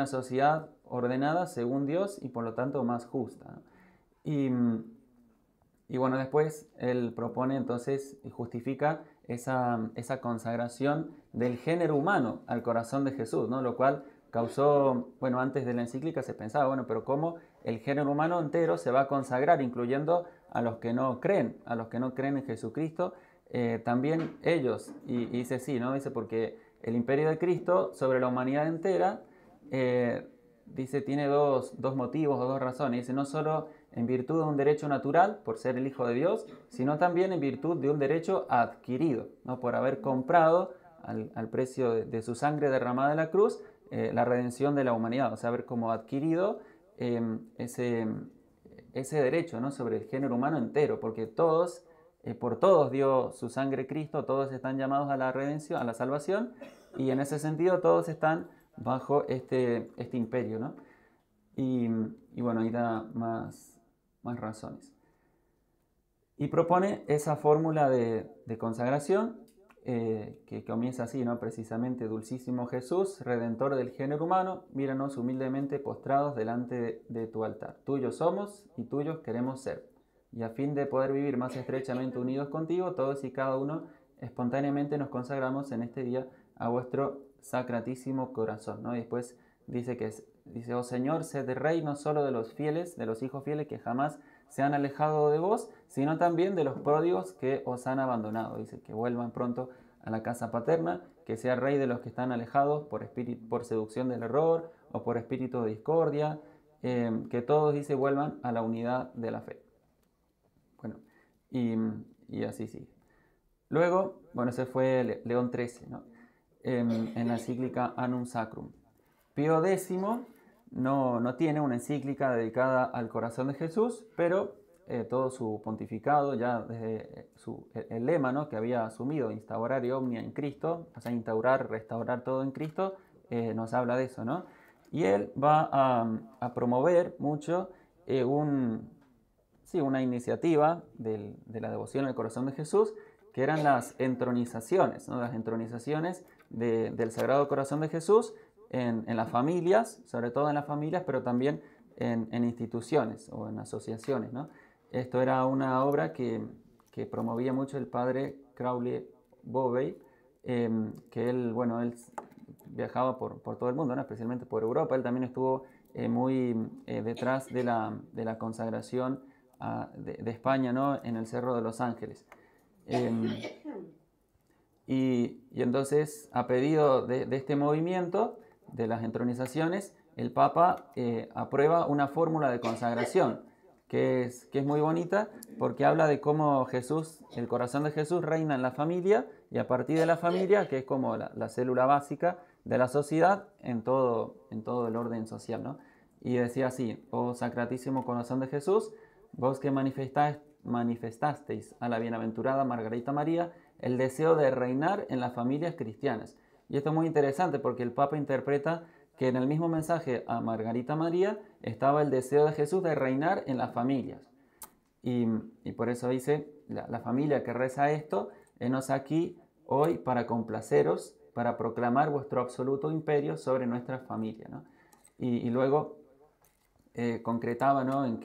sociedad ordenada según Dios y por lo tanto más justa, ¿no? Y bueno, después él propone entonces y justifica esa consagración del género humano al corazón de Jesús, ¿no?, lo cual causó, bueno, antes de la encíclica se pensaba, bueno, pero ¿cómo el género humano entero se va a consagrar, incluyendo a los que no creen en Jesucristo? También ellos, y dice sí, ¿no? Dice porque el imperio de Cristo sobre la humanidad entera, dice, tiene dos motivos o dos razones. Dice, no solo en virtud de un derecho natural, por ser el Hijo de Dios, sino también en virtud de un derecho adquirido, ¿no? Por haber comprado al precio de su sangre derramada en la cruz, la redención de la humanidad, o sea, haber como adquirido ese derecho, ¿no? Sobre el género humano entero, porque todos, por todos dio su sangre Cristo, todos están llamados a la redención, a la salvación, y en ese sentido todos están bajo este imperio, ¿no? Y bueno, ahí da más razones. Y propone esa fórmula de consagración que comienza así, ¿no? Precisamente: dulcísimo Jesús, redentor del género humano, míranos humildemente postrados delante de tu altar. Tuyos somos y tuyos queremos ser. Y a fin de poder vivir más estrechamente unidos contigo, todos y cada uno espontáneamente nos consagramos en este día a vuestro sacratísimo corazón, ¿no? Y después dice oh Señor, sed rey no solo de los fieles, de los hijos fieles que jamás se han alejado de vos, sino también de los pródigos que os han abandonado. Dice que vuelvan pronto a la casa paterna, que sea rey de los que están alejados por seducción del error o por espíritu de discordia, que todos, dice, vuelvan a la unidad de la fe. Bueno, y así sigue. Luego, bueno, ese fue León XIII, ¿no? En la encíclica Annum Sacrum. Pío X no tiene una encíclica dedicada al corazón de Jesús, pero todo su pontificado, ya desde el lema, ¿no?, que había asumido, instaurare omnia in Cristo, o sea, instaurar, restaurar todo en Cristo, nos habla de eso, ¿no? Y él va a promover mucho una iniciativa de la devoción al corazón de Jesús, que eran las entronizaciones, ¿no? Las entronizaciones del Sagrado Corazón de Jesús en las familias, sobre todo en las familias, pero también en instituciones o en asociaciones, ¿no? Esto era una obra que promovía mucho el padre Crowley Bovey, que él viajaba por todo el mundo, ¿no?, especialmente por Europa. Él también estuvo muy detrás de la consagración de España, ¿no?, en el Cerro de los Ángeles. Y entonces, a pedido de este movimiento de las entronizaciones, el Papa aprueba una fórmula de consagración que es muy bonita, porque habla de cómo Jesús, el corazón de Jesús, reina en la familia, y a partir de la familia, que es como la célula básica de la sociedad, en todo el orden social, ¿no? Y decía así: oh sacratísimo corazón de Jesús, vos que manifestasteis a la bienaventurada Margarita María el deseo de reinar en las familias cristianas. Y esto es muy interesante porque el Papa interpreta que en el mismo mensaje a Margarita María estaba el deseo de Jesús de reinar en las familias. Y por eso dice la familia que reza esto: henos aquí hoy para complaceros, para proclamar vuestro absoluto imperio sobre nuestra familia, ¿no? Y luego concretaba, ¿no?, en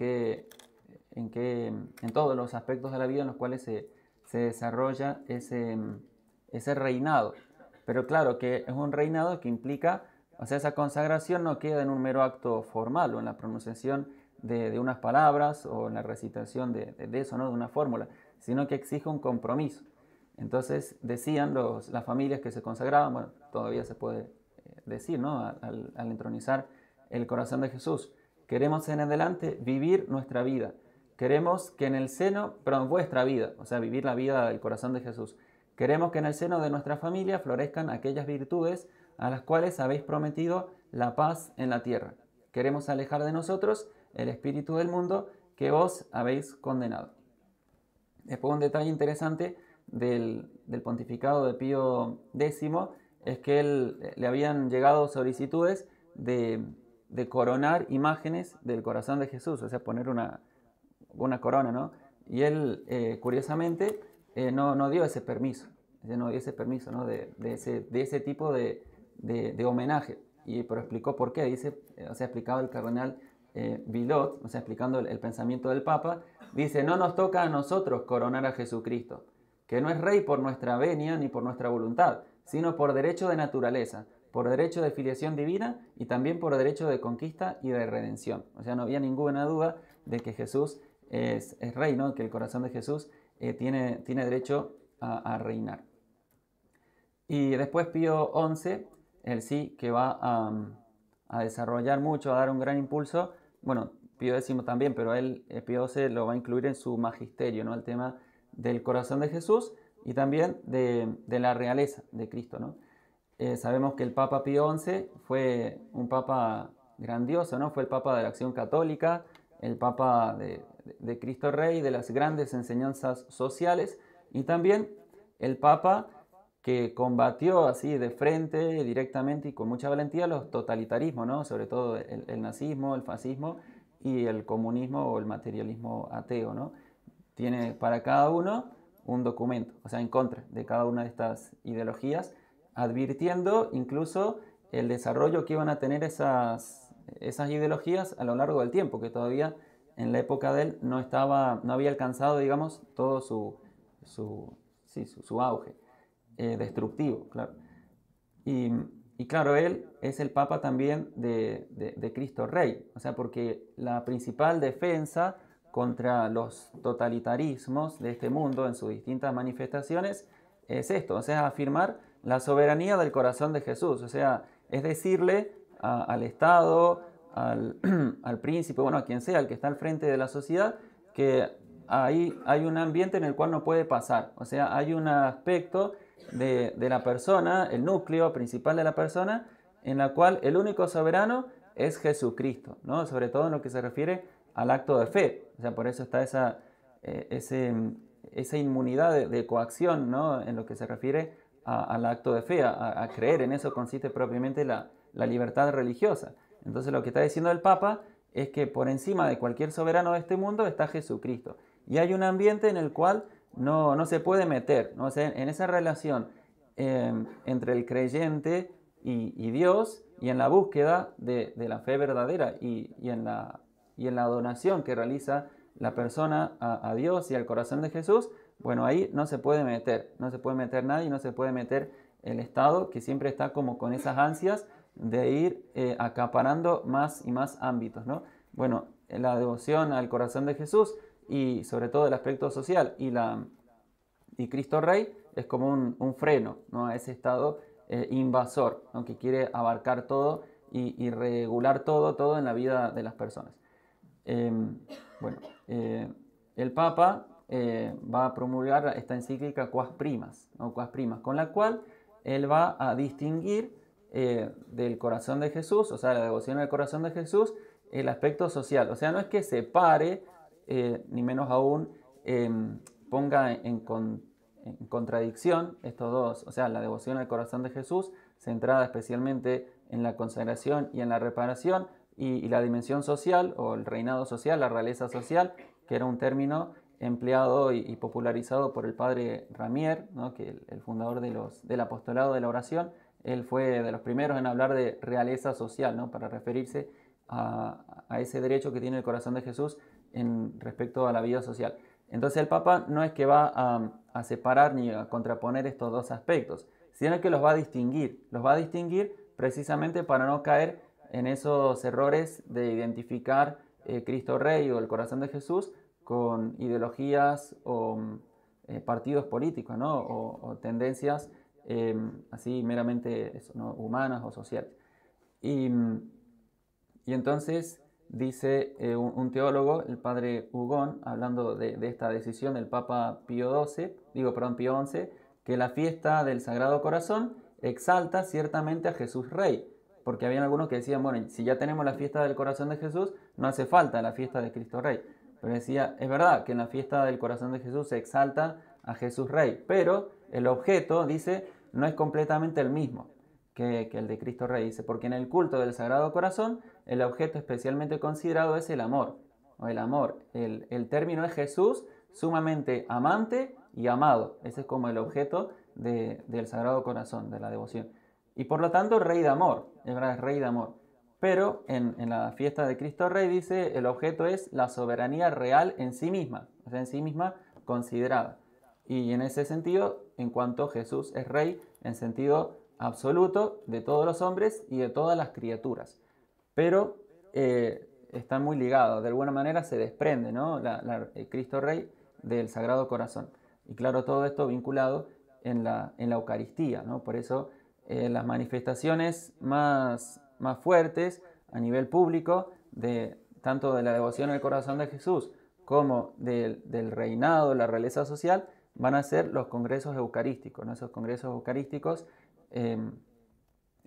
todos los aspectos de la vida en los cuales se desarrolla ese reinado. Pero claro que es un reinado que implica, o sea, esa consagración no queda en un mero acto formal o en la pronunciación de unas palabras o en la recitación de eso, ¿no?, de una fórmula, sino que exige un compromiso. Entonces decían las familias que se consagraban, bueno, todavía se puede decir, ¿no?, al entronizar el corazón de Jesús: queremos en adelante vivir nuestra vida. Queremos que en el seno, perdón, vuestra vida, o sea, vivir la vida del corazón de Jesús. Queremos que en el seno de nuestra familia florezcan aquellas virtudes a las cuales habéis prometido la paz en la tierra. Queremos alejar de nosotros el espíritu del mundo que vos habéis condenado. Después, un detalle interesante del pontificado de Pío X es que le habían llegado solicitudes de coronar imágenes del corazón de Jesús, o sea, poner una corona, ¿no? Y él, curiosamente, no dio ese permiso, ¿no? De ese tipo de homenaje. Pero explicó por qué. Dice, o sea, explicaba el cardenal Villot, o sea, explicando el pensamiento del Papa, dice: no nos toca a nosotros coronar a Jesucristo, que no es rey por nuestra venia ni por nuestra voluntad, sino por derecho de naturaleza, por derecho de filiación divina y también por derecho de conquista y de redención. O sea, no había ninguna duda de que Jesús es rey, ¿no?, que el corazón de Jesús tiene derecho a reinar. Y después Pío XI, él sí que va a desarrollar mucho, a dar un gran impulso, bueno, Pío X también, pero él, Pío XI lo va a incluir en su magisterio, ¿no? El tema del corazón de Jesús y también de la realeza de Cristo, ¿no? Sabemos que el Papa Pío XI fue un papa grandioso, ¿no? Fue el Papa de la Acción Católica, el Papa de Cristo Rey, de las grandes enseñanzas sociales, y también el Papa que combatió así de frente, directamente y con mucha valentía los totalitarismos, ¿no? Sobre todo el nazismo, el fascismo y el comunismo o el materialismo ateo, ¿no? Tiene para cada uno un documento, o sea, en contra de cada una de estas ideologías, advirtiendo incluso el desarrollo que iban a tener esas ideologías a lo largo del tiempo, que todavía en la época de él no había alcanzado, digamos, todo su auge destructivo, claro. Y claro, él es el Papa también de Cristo Rey, o sea, porque la principal defensa contra los totalitarismos de este mundo en sus distintas manifestaciones es esto, o sea, afirmar la soberanía del corazón de Jesús, o sea, es decirle al Estado, al príncipe, bueno, a quien sea, al que está al frente de la sociedad, que ahí hay un ambiente en el cual no puede pasar, o sea, hay un aspecto de la persona, el núcleo principal de la persona, en la cual el único soberano es Jesucristo, ¿no? Sobre todo en lo que se refiere al acto de fe. O sea, por eso está esa inmunidad de coacción, ¿no? En lo que se refiere al acto de fe, a creer. En eso consiste propiamente la libertad religiosa. Entonces lo que está diciendo el Papa es que por encima de cualquier soberano de este mundo está Jesucristo. Y hay un ambiente en el cual no se puede meter, ¿no? O sea, en esa relación entre el creyente y Dios, y en la búsqueda de la fe verdadera y en la donación que realiza la persona a Dios y al corazón de Jesús, bueno, ahí no se puede meter nadie, no se puede meter el Estado, que siempre está como con esas ansias de ir acaparando más y más ámbitos, ¿no? Bueno, la devoción al corazón de Jesús y sobre todo el aspecto social y Cristo Rey es como un freno, ¿no? A ese estado invasor, ¿no? Que quiere abarcar todo y regular todo en la vida de las personas. Bueno, el Papa va a promulgar esta encíclica Quas Primas, ¿no? Quas Primas, con la cual él va a distinguir del corazón de Jesús, o sea, la devoción al corazón de Jesús, el aspecto social. O sea, no es que separe, ni menos aún ponga en contradicción estos dos, o sea, la devoción al corazón de Jesús, centrada especialmente en la consagración y en la reparación, y la dimensión social o el reinado social, la realeza social, que era un término empleado y popularizado por el padre Ramier, ¿no? Que el fundador del apostolado de la oración, él fue de los primeros en hablar de realeza social, ¿no? Para referirse a ese derecho que tiene el corazón de Jesús en respecto a la vida social. Entonces el Papa no es que va a separar ni a contraponer estos dos aspectos, sino que los va a distinguir precisamente para no caer en esos errores de identificar Cristo Rey o el corazón de Jesús con ideologías o partidos políticos, ¿no? o tendencias así meramente eso, ¿no? Humanas o sociales. Y entonces dice un teólogo, el padre Hugón, hablando de esta decisión del Papa Pío XI, que la fiesta del Sagrado Corazón exalta ciertamente a Jesús Rey, porque habían algunos que decían, bueno, si ya tenemos la fiesta del corazón de Jesús, no hace falta la fiesta de Cristo Rey. Pero decía, es verdad que en la fiesta del corazón de Jesús se exalta a Jesús Rey, pero el objeto, dice, no es completamente el mismo que el de Cristo Rey, dice, porque en el culto del Sagrado Corazón el objeto especialmente considerado es el amor, o el amor. El término es Jesús, sumamente amante y amado. Ese es como el objeto del Sagrado Corazón, de la devoción. Y por lo tanto, Rey de amor, es verdad, es Rey de amor. Pero en la fiesta de Cristo Rey, dice, el objeto es la soberanía real en sí misma, o sea, en sí misma considerada. Y en ese sentido, en cuanto Jesús es Rey, en sentido absoluto de todos los hombres y de todas las criaturas. Pero están muy ligados, de alguna manera se desprende, ¿no? El Cristo Rey del Sagrado Corazón. Y claro, todo esto vinculado en la Eucaristía, ¿no? Por eso las manifestaciones más fuertes a nivel público tanto de la devoción al corazón de Jesús como del reinado, la realeza social, van a ser los congresos eucarísticos, ¿no? Esos congresos eucarísticos en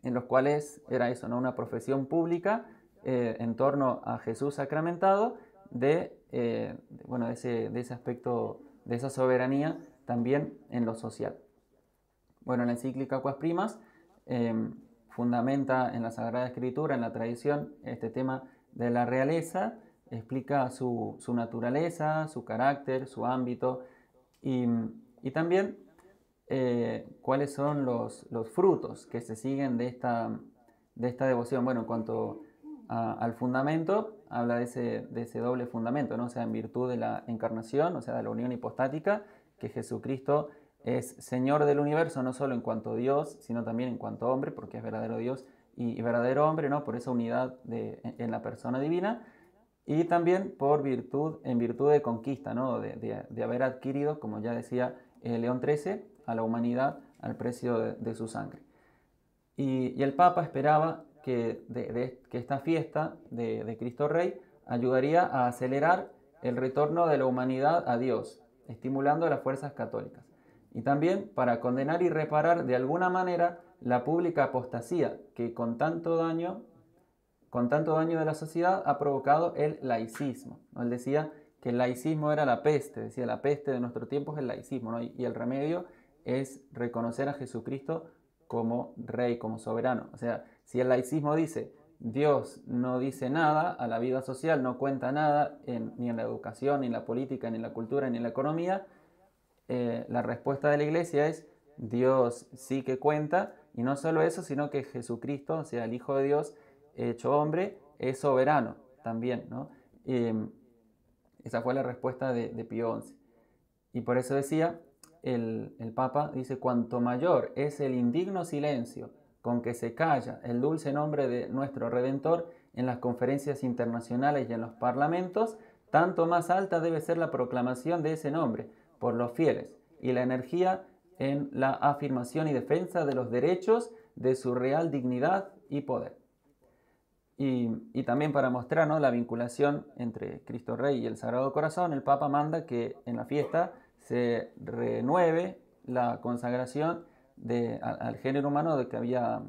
los cuales era eso, ¿no? Una profesión pública en torno a Jesús sacramentado de ese aspecto, de esa soberanía también en lo social. Bueno, la encíclica Quas Primas fundamenta en la Sagrada Escritura, en la tradición, este tema de la realeza, explica su naturaleza, su carácter, su ámbito y también cuáles son los frutos que se siguen de esta devoción. Bueno, en cuanto al fundamento, habla de ese doble fundamento, ¿no? O sea, en virtud de la encarnación, o sea, de la unión hipostática, que Jesucristo es Señor del universo, no solo en cuanto a Dios, sino también en cuanto a hombre, porque es verdadero Dios y verdadero hombre, ¿no? Por esa unidad en la persona divina, y también en virtud de conquista, ¿no? De haber adquirido, como ya decía León XIII, a la humanidad al precio de su sangre. Y el Papa esperaba que esta fiesta de Cristo Rey ayudaría a acelerar el retorno de la humanidad a Dios, estimulando a las fuerzas católicas. Y también para condenar y reparar de alguna manera la pública apostasía que con tanto daño de la sociedad ha provocado el laicismo, ¿no? Él decía que el laicismo era la peste, decía la peste de nuestro tiempo es el laicismo, ¿no? Y el remedio es reconocer a Jesucristo como rey, como soberano. O sea, si el laicismo dice Dios no dice nada a la vida social, no cuenta nada ni en la educación, ni en la política, ni en la cultura, ni en la economía, la respuesta de la Iglesia es Dios sí que cuenta, y no solo eso, sino que Jesucristo, o sea, el Hijo de Dios hecho hombre, es soberano también, ¿no? Esa fue la respuesta de Pío XI. Y por eso decía, el Papa dice, cuanto mayor es el indigno silencio con que se calla el dulce nombre de nuestro Redentor en las conferencias internacionales y en los parlamentos, tanto más alta debe ser la proclamación de ese nombre por los fieles y la energía en la afirmación y defensa de los derechos de su real dignidad y poder. Y también para mostrar, ¿no?, la vinculación entre Cristo Rey y el Sagrado Corazón, el Papa manda que en la fiesta se renueve la consagración al género humano de que había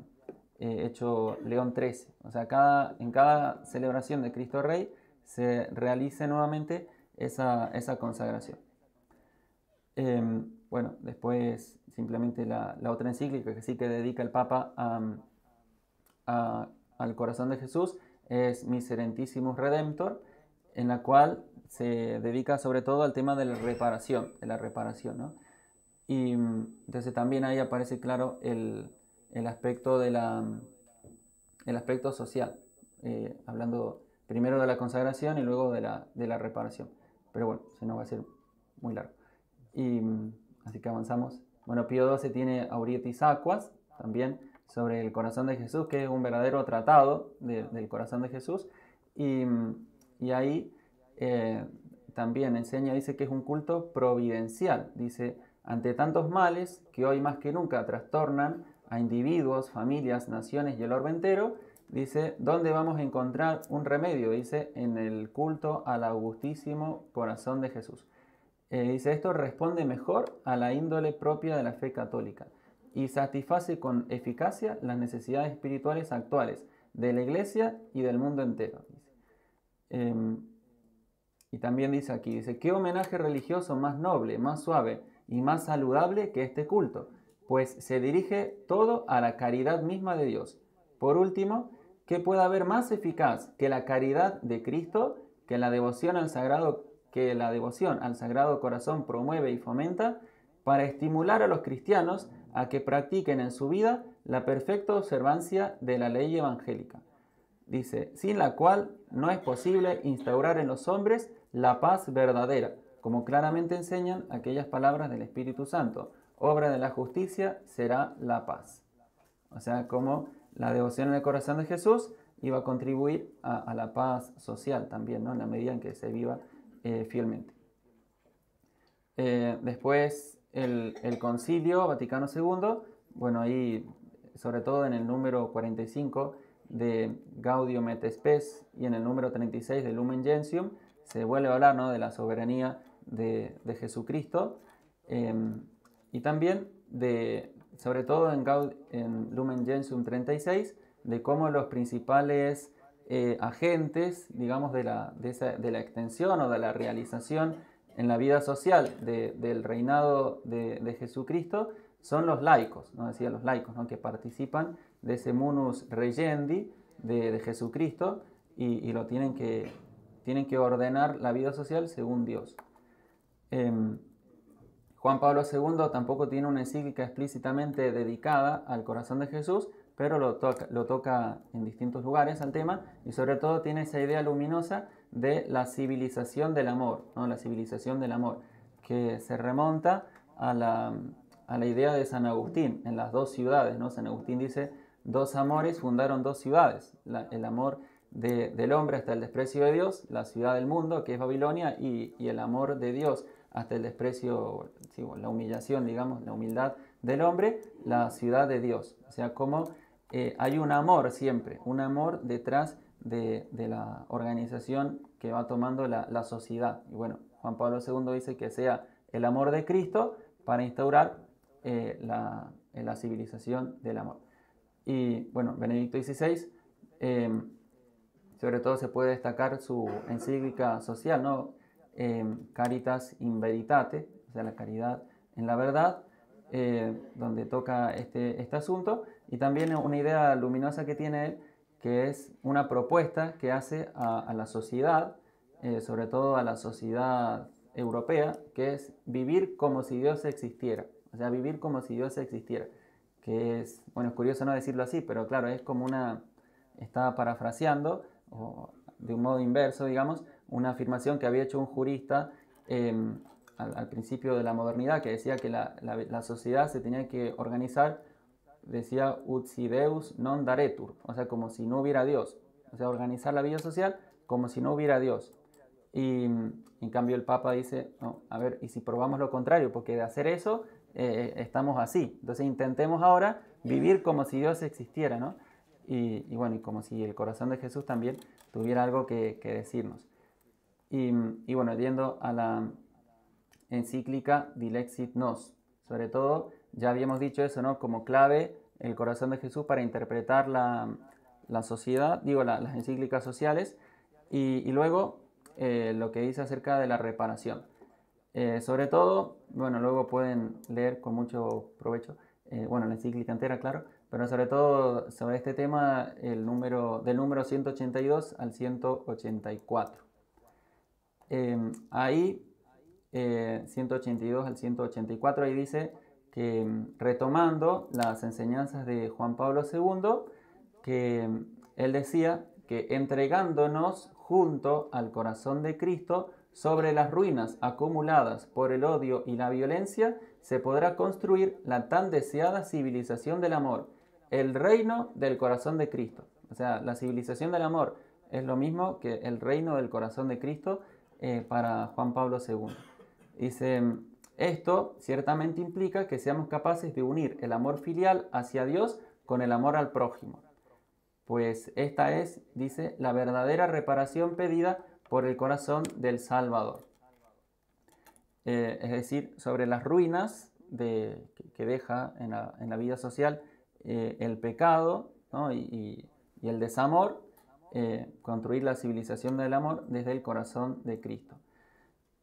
hecho León XIII. O sea, en cada celebración de Cristo Rey se realice nuevamente esa consagración. Bueno, después simplemente la otra encíclica que sí que dedica el Papa al corazón de Jesús es Miserentissimus Redemptor, en la cual se dedica sobre todo al tema de la reparación, ¿no? Y entonces también ahí aparece claro el aspecto el aspecto social, hablando primero de la consagración y luego de la reparación. Pero bueno, si no va a ser muy largo. Así que avanzamos. Bueno, Pío XII tiene Aurietis Aquas, también sobre el corazón de Jesús, que es un verdadero tratado del corazón de Jesús. Y ahí también enseña, dice que es un culto providencial. Dice, ante tantos males que hoy más que nunca trastornan a individuos, familias, naciones y el orbe entero, dice, ¿dónde vamos a encontrar un remedio? Dice, en el culto al augustísimo corazón de Jesús. Dice, esto responde mejor a la índole propia de la fe católica y satisface con eficacia las necesidades espirituales actuales de la Iglesia y del mundo entero. Y también dice aquí, dice, ¿qué homenaje religioso más noble, más suave y más saludable que este culto? Pues se dirige todo a la caridad misma de Dios. Por último, ¿qué puede haber más eficaz que la caridad de Cristo, que la devoción al Sagrado Corazón promueve y fomenta, para estimular a los cristianos a que practiquen en su vida la perfecta observancia de la ley evangélica? Dice, sin la cual no es posible instaurar en los hombres la paz verdadera, como claramente enseñan aquellas palabras del Espíritu Santo. Obra de la justicia será la paz. O sea, como la devoción en el corazón de Jesús iba a contribuir a la paz social también, ¿no?, en la medida en que se viva fielmente. Después el Concilio Vaticano II, bueno, ahí sobre todo en el número 45, de Gaudium et Spes y en el número 36 de Lumen Gentium se vuelve a hablar, ¿no?, de la soberanía de Jesucristo, y también sobre todo en Lumen Gentium 36, de cómo los principales agentes, digamos, de la extensión o de la realización en la vida social del reinado de Jesucristo son los laicos, ¿no? Decía los laicos, ¿no?, que participan de ese munus regendi de Jesucristo y lo tienen que ordenar la vida social según Dios. Juan Pablo II tampoco tiene una encíclica explícitamente dedicada al corazón de Jesús, pero lo toca en distintos lugares al tema, y sobre todo tiene esa idea luminosa de la civilización del amor, ¿no? La civilización del amor, que se remonta a la idea de San Agustín en las dos ciudades, ¿no? San Agustín dice: dos amores fundaron dos ciudades, el amor del hombre hasta el desprecio de Dios, la ciudad del mundo, que es Babilonia, y el amor de Dios hasta el desprecio, sí, la humillación, digamos, la humildad del hombre, la ciudad de Dios. O sea, como hay un amor siempre, un amor detrás de la organización que va tomando la sociedad. Y bueno, Juan Pablo II dice que sea el amor de Cristo para instaurar la civilización del amor. Y bueno, Benedicto XVI, sobre todo se puede destacar su encíclica social, ¿no? Caritas in Veritate, o sea, la caridad en la verdad, donde toca este asunto, y también una idea luminosa que tiene él, que es una propuesta que hace a la sociedad, sobre todo a la sociedad europea, que es vivir como si Dios existiera, o sea, vivir como si Dios existiera, que es, bueno, es curioso no decirlo así, pero claro, es como está parafraseando, o de un modo inverso, digamos, una afirmación que había hecho un jurista al principio de la modernidad, que decía que la sociedad se tenía que organizar, decía, ut si Deus non daretur, o sea, como si no hubiera Dios, o sea, organizar la vida social como si no hubiera Dios. Y en cambio el Papa dice, no, a ver, y si probamos lo contrario, porque de hacer eso estamos así, entonces intentemos ahora vivir como si Dios existiera, ¿no? Y bueno, y como si el corazón de Jesús también tuviera algo que decirnos. Y bueno, yendo a la encíclica Dilexit Nos, sobre todo, ya habíamos dicho eso, ¿no?, como clave el corazón de Jesús para interpretar la sociedad, las encíclicas sociales, y luego lo que dice acerca de la reparación. Sobre todo, bueno, luego pueden leer con mucho provecho, la encíclica entera, claro, pero sobre todo sobre este tema del número 182 al 184. Ahí, 182 al 184, ahí dice que, retomando las enseñanzas de Juan Pablo II, que él decía que entregándonos junto al corazón de Cristo sobre las ruinas acumuladas por el odio y la violencia, se podrá construir la tan deseada civilización del amor, el reino del corazón de Cristo. O sea, la civilización del amor es lo mismo que el reino del corazón de Cristo para Juan Pablo II. Dice, esto ciertamente implica que seamos capaces de unir el amor filial hacia Dios con el amor al prójimo. Pues esta es, dice, la verdadera reparación pedida por el corazón del Salvador. Es decir, sobre las ruinas que deja en la vida social el pecado, ¿no?, y el desamor, construir la civilización del amor desde el corazón de Cristo.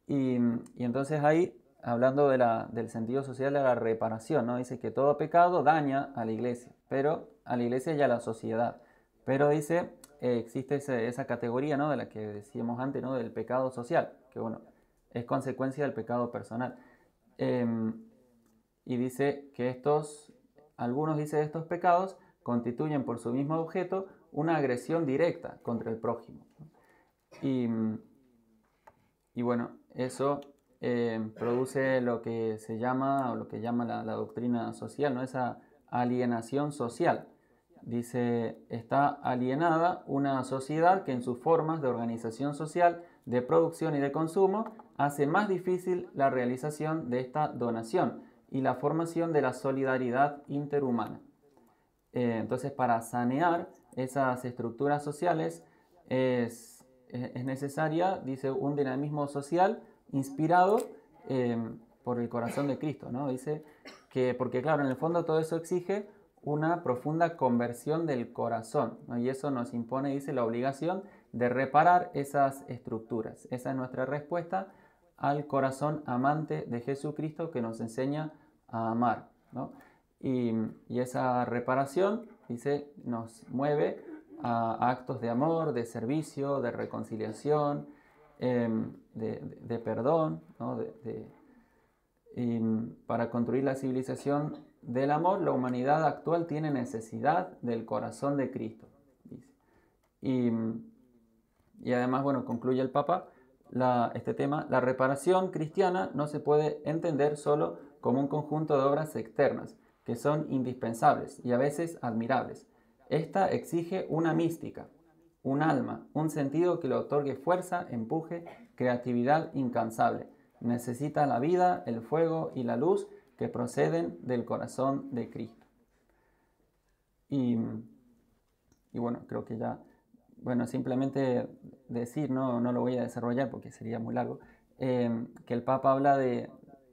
Y entonces ahí, hablando del sentido social de la reparación, ¿no?, dice que todo pecado daña a la iglesia, pero a la iglesia y a la sociedad. Pero dice, existe esa categoría, ¿no?, de la que decíamos antes, ¿no?, del pecado social, que bueno, es consecuencia del pecado personal. Y dice que algunos de estos pecados constituyen por su mismo objeto una agresión directa contra el prójimo. Y bueno, eso produce lo que se llama, o lo que llama la doctrina social, ¿no?, esa alienación social. Dice, está alienada una sociedad que en sus formas de organización social, de producción y de consumo, hace más difícil la realización de esta donación y la formación de la solidaridad interhumana. Entonces, para sanear esas estructuras sociales es necesaria, dice, un dinamismo social inspirado por el corazón de Cristo, ¿no? Dice que, porque claro, en el fondo todo eso exige una profunda conversión del corazón, ¿no? Y eso nos impone, dice, la obligación de reparar esas estructuras. Esa es nuestra respuesta al corazón amante de Jesucristo que nos enseña a amar, ¿no? Y esa reparación, dice, nos mueve a actos de amor, de servicio, de reconciliación, de perdón, ¿no? Y para construir la civilización del amor, la humanidad actual tiene necesidad del corazón de Cristo, dice. Y además, bueno, concluye el Papa este tema: la reparación cristiana no se puede entender solo como un conjunto de obras externas, que son indispensables y a veces admirables. Esta exige una mística, un alma, un sentido que le otorgue fuerza, empuje, creatividad incansable. Necesita la vida, el fuego y la luz que proceden del corazón de Cristo. Y bueno, creo que ya, bueno, simplemente decir, no lo voy a desarrollar porque sería muy largo, que el Papa habla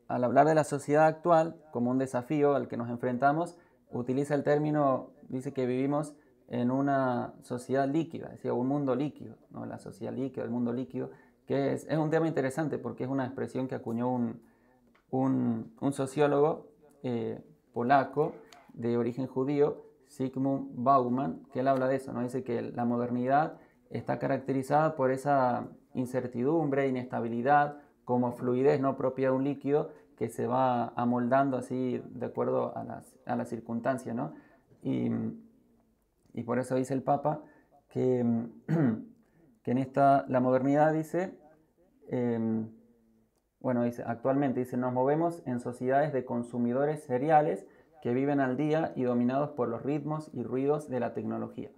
al hablar de la sociedad actual como un desafío al que nos enfrentamos, utiliza el término, dice que vivimos en una sociedad líquida, es decir, un mundo líquido, ¿no? La sociedad líquida, el mundo líquido, que es un tema interesante porque es una expresión que acuñó un sociólogo polaco de origen judío, Zygmunt Bauman, que él habla de eso, ¿no? Dice que la modernidad está caracterizada por esa incertidumbre, inestabilidad, como fluidez no propia de un líquido que se va amoldando así de acuerdo a las circunstancias, ¿no? Y por eso dice el Papa que, que en la modernidad, dice, bueno, dice, actualmente, dice, nos movemos en sociedades de consumidores seriales que viven al día y dominados por los ritmos y ruidos de la tecnología,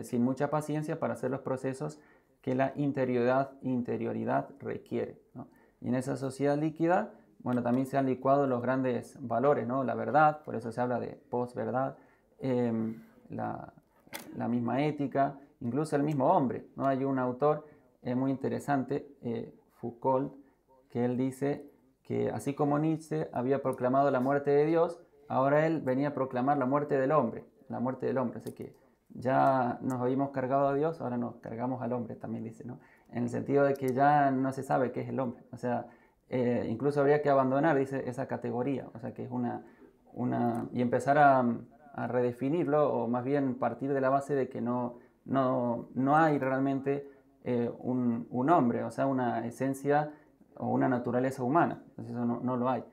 sin mucha paciencia para hacer los procesos que la interioridad requiere, ¿no? Y en esa sociedad líquida, bueno, también se han licuado los grandes valores, ¿no? La verdad, por eso se habla de posverdad, la misma ética, incluso el mismo hombre, ¿no? Hay un autor muy interesante, Foucault, que él dice que así como Nietzsche había proclamado la muerte de Dios, ahora él venía a proclamar la muerte del hombre, así que ya nos habíamos cargado a Dios, ahora nos cargamos al hombre, también dice, ¿no? En el sentido de que ya no se sabe qué es el hombre, o sea, incluso habría que abandonar, dice, esa categoría, o sea, que es y empezar a redefinirlo, o más bien partir de la base de que no hay realmente un hombre, o sea, una esencia o una naturaleza humana. Entonces eso no lo hay.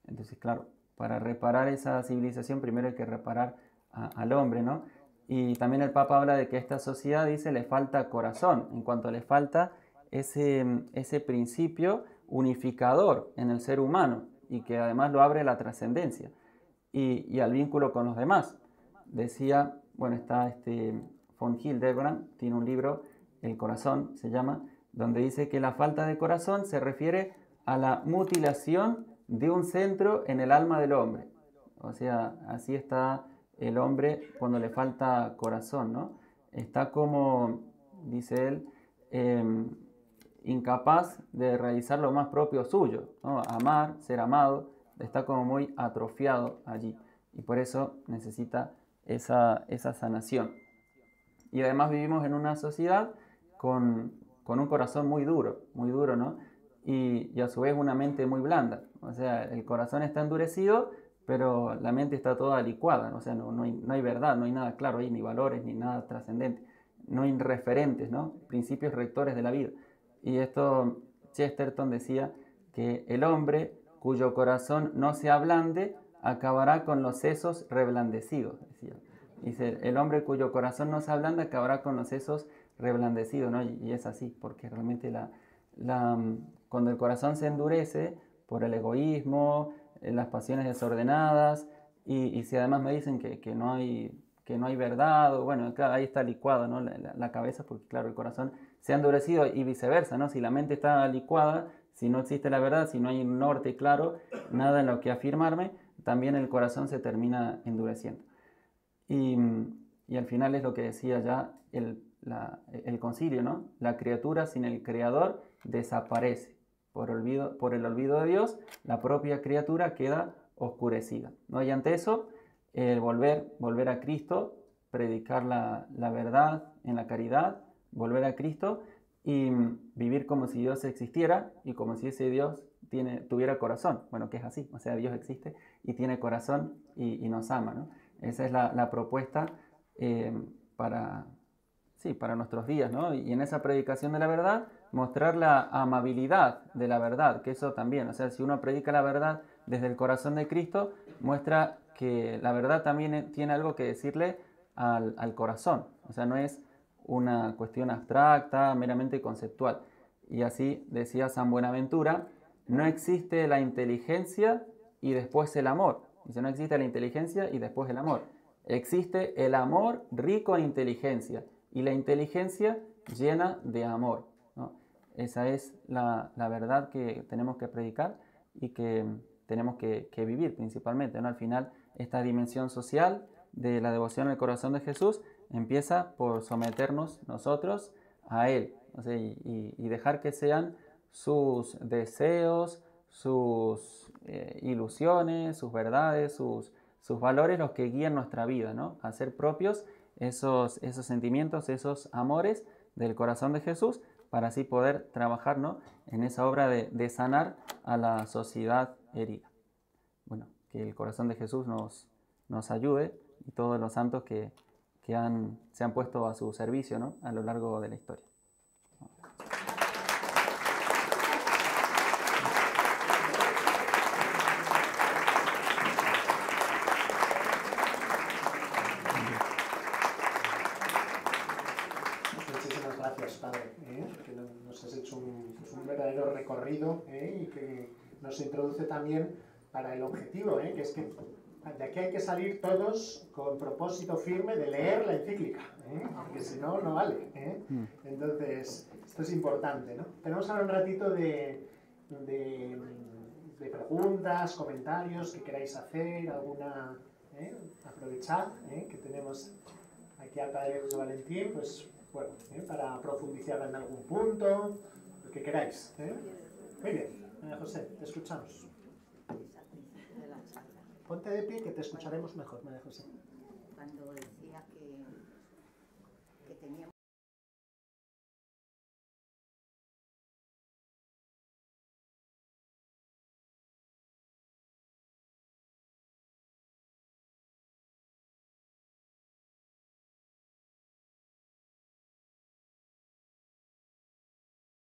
Entonces, claro, para reparar esa civilización primero hay que reparar al hombre, ¿no? Y también el Papa habla de que a esta sociedad, dice, le falta corazón, en cuanto le falta ese principio unificador en el ser humano y que además lo abre a la trascendencia y al vínculo con los demás. Decía, bueno, está von Hildebrand, tiene un libro, El corazón se llama, donde dice que la falta de corazón se refiere a la mutilación de un centro en el alma del hombre. O sea, así está el hombre cuando le falta corazón, ¿no? Está como, dice él, incapaz de realizar lo más propio suyo, ¿no? Amar, ser amado, está como muy atrofiado allí y por eso necesita esa sanación. Y además vivimos en una sociedad con un corazón muy duro, ¿no? Y a su vez una mente muy blanda. O sea, el corazón está endurecido, pero la mente está toda licuada. O sea, no hay verdad, no hay nada claro ahí, ni valores, ni nada trascendente. No hay referentes, ¿no? Principios rectores de la vida. Y esto, Chesterton decía que el hombre cuyo corazón no se ablande acabará con los sesos reblandecidos, decía. Dice, el hombre cuyo corazón no se ablanda acabará con los sesos reblandecidos, ¿no? Y es así, porque realmente cuando el corazón se endurece por el egoísmo, las pasiones desordenadas, y si además me dicen que no hay verdad, bueno, claro, ahí está licuado, ¿no? la cabeza, porque claro, el corazón se ha endurecido y viceversa, ¿no? Si la mente está licuada, si no existe la verdad, si no hay un norte claro, nada en lo que afirmarme, también el corazón se termina endureciendo. Y Y al final es lo que decía ya el concilio, ¿no? La criatura sin el Creador desaparece. Por el olvido de Dios, la propia criatura queda oscurecida, ¿no? Y ante eso, el volver a Cristo, predicar la verdad en la caridad, volver a Cristo y vivir como si Dios existiera y como si ese Dios tuviera corazón. Bueno, que es así, o sea, Dios existe y tiene corazón y nos ama, ¿no? Esa es la propuesta para nuestros días, ¿no? Y en esa predicación de la verdad, mostrar la amabilidad de la verdad, que eso también, o sea, si uno predica la verdad desde el corazón de Cristo, muestra que la verdad también tiene algo que decirle al corazón, o sea, no es una cuestión abstracta, meramente conceptual. Y así decía San Buenaventura, no existe la inteligencia y después el amor. Dice, no existe la inteligencia y después el amor. Existe el amor rico en inteligencia y la inteligencia llena de amor, ¿no? Esa es la verdad que tenemos que predicar y que tenemos que vivir principalmente, ¿no? Al final, esta dimensión social de la devoción al corazón de Jesús empieza por someternos nosotros a Él, o sea, y dejar que sean sus deseos, sus ilusiones, sus verdades, sus valores los que guían nuestra vida, ¿no? A hacer propios esos sentimientos, esos amores del corazón de Jesús, para así poder trabajar, ¿no? En esa obra de sanar a la sociedad herida. Bueno, que el corazón de Jesús nos ayude y todos los santos que se han puesto a su servicio, ¿no? A lo largo de la historia. Muchísimas gracias, Padre, que nos has hecho un verdadero recorrido y que nos introduce también para el objetivo, que es que de aquí hay que salir todos con propósito firme de leer la encíclica, porque si no, no vale. Entonces, esto es importante, ¿no? Tenemos ahora un ratito de preguntas, comentarios que queráis hacer, alguna... aprovechad que tenemos aquí al Padre José Valentín, pues bueno, para profundizar en algún punto, lo que queráis. Muy bien, José, te escuchamos. Ponte de pie que te escucharemos mejor, María José. Cuando decía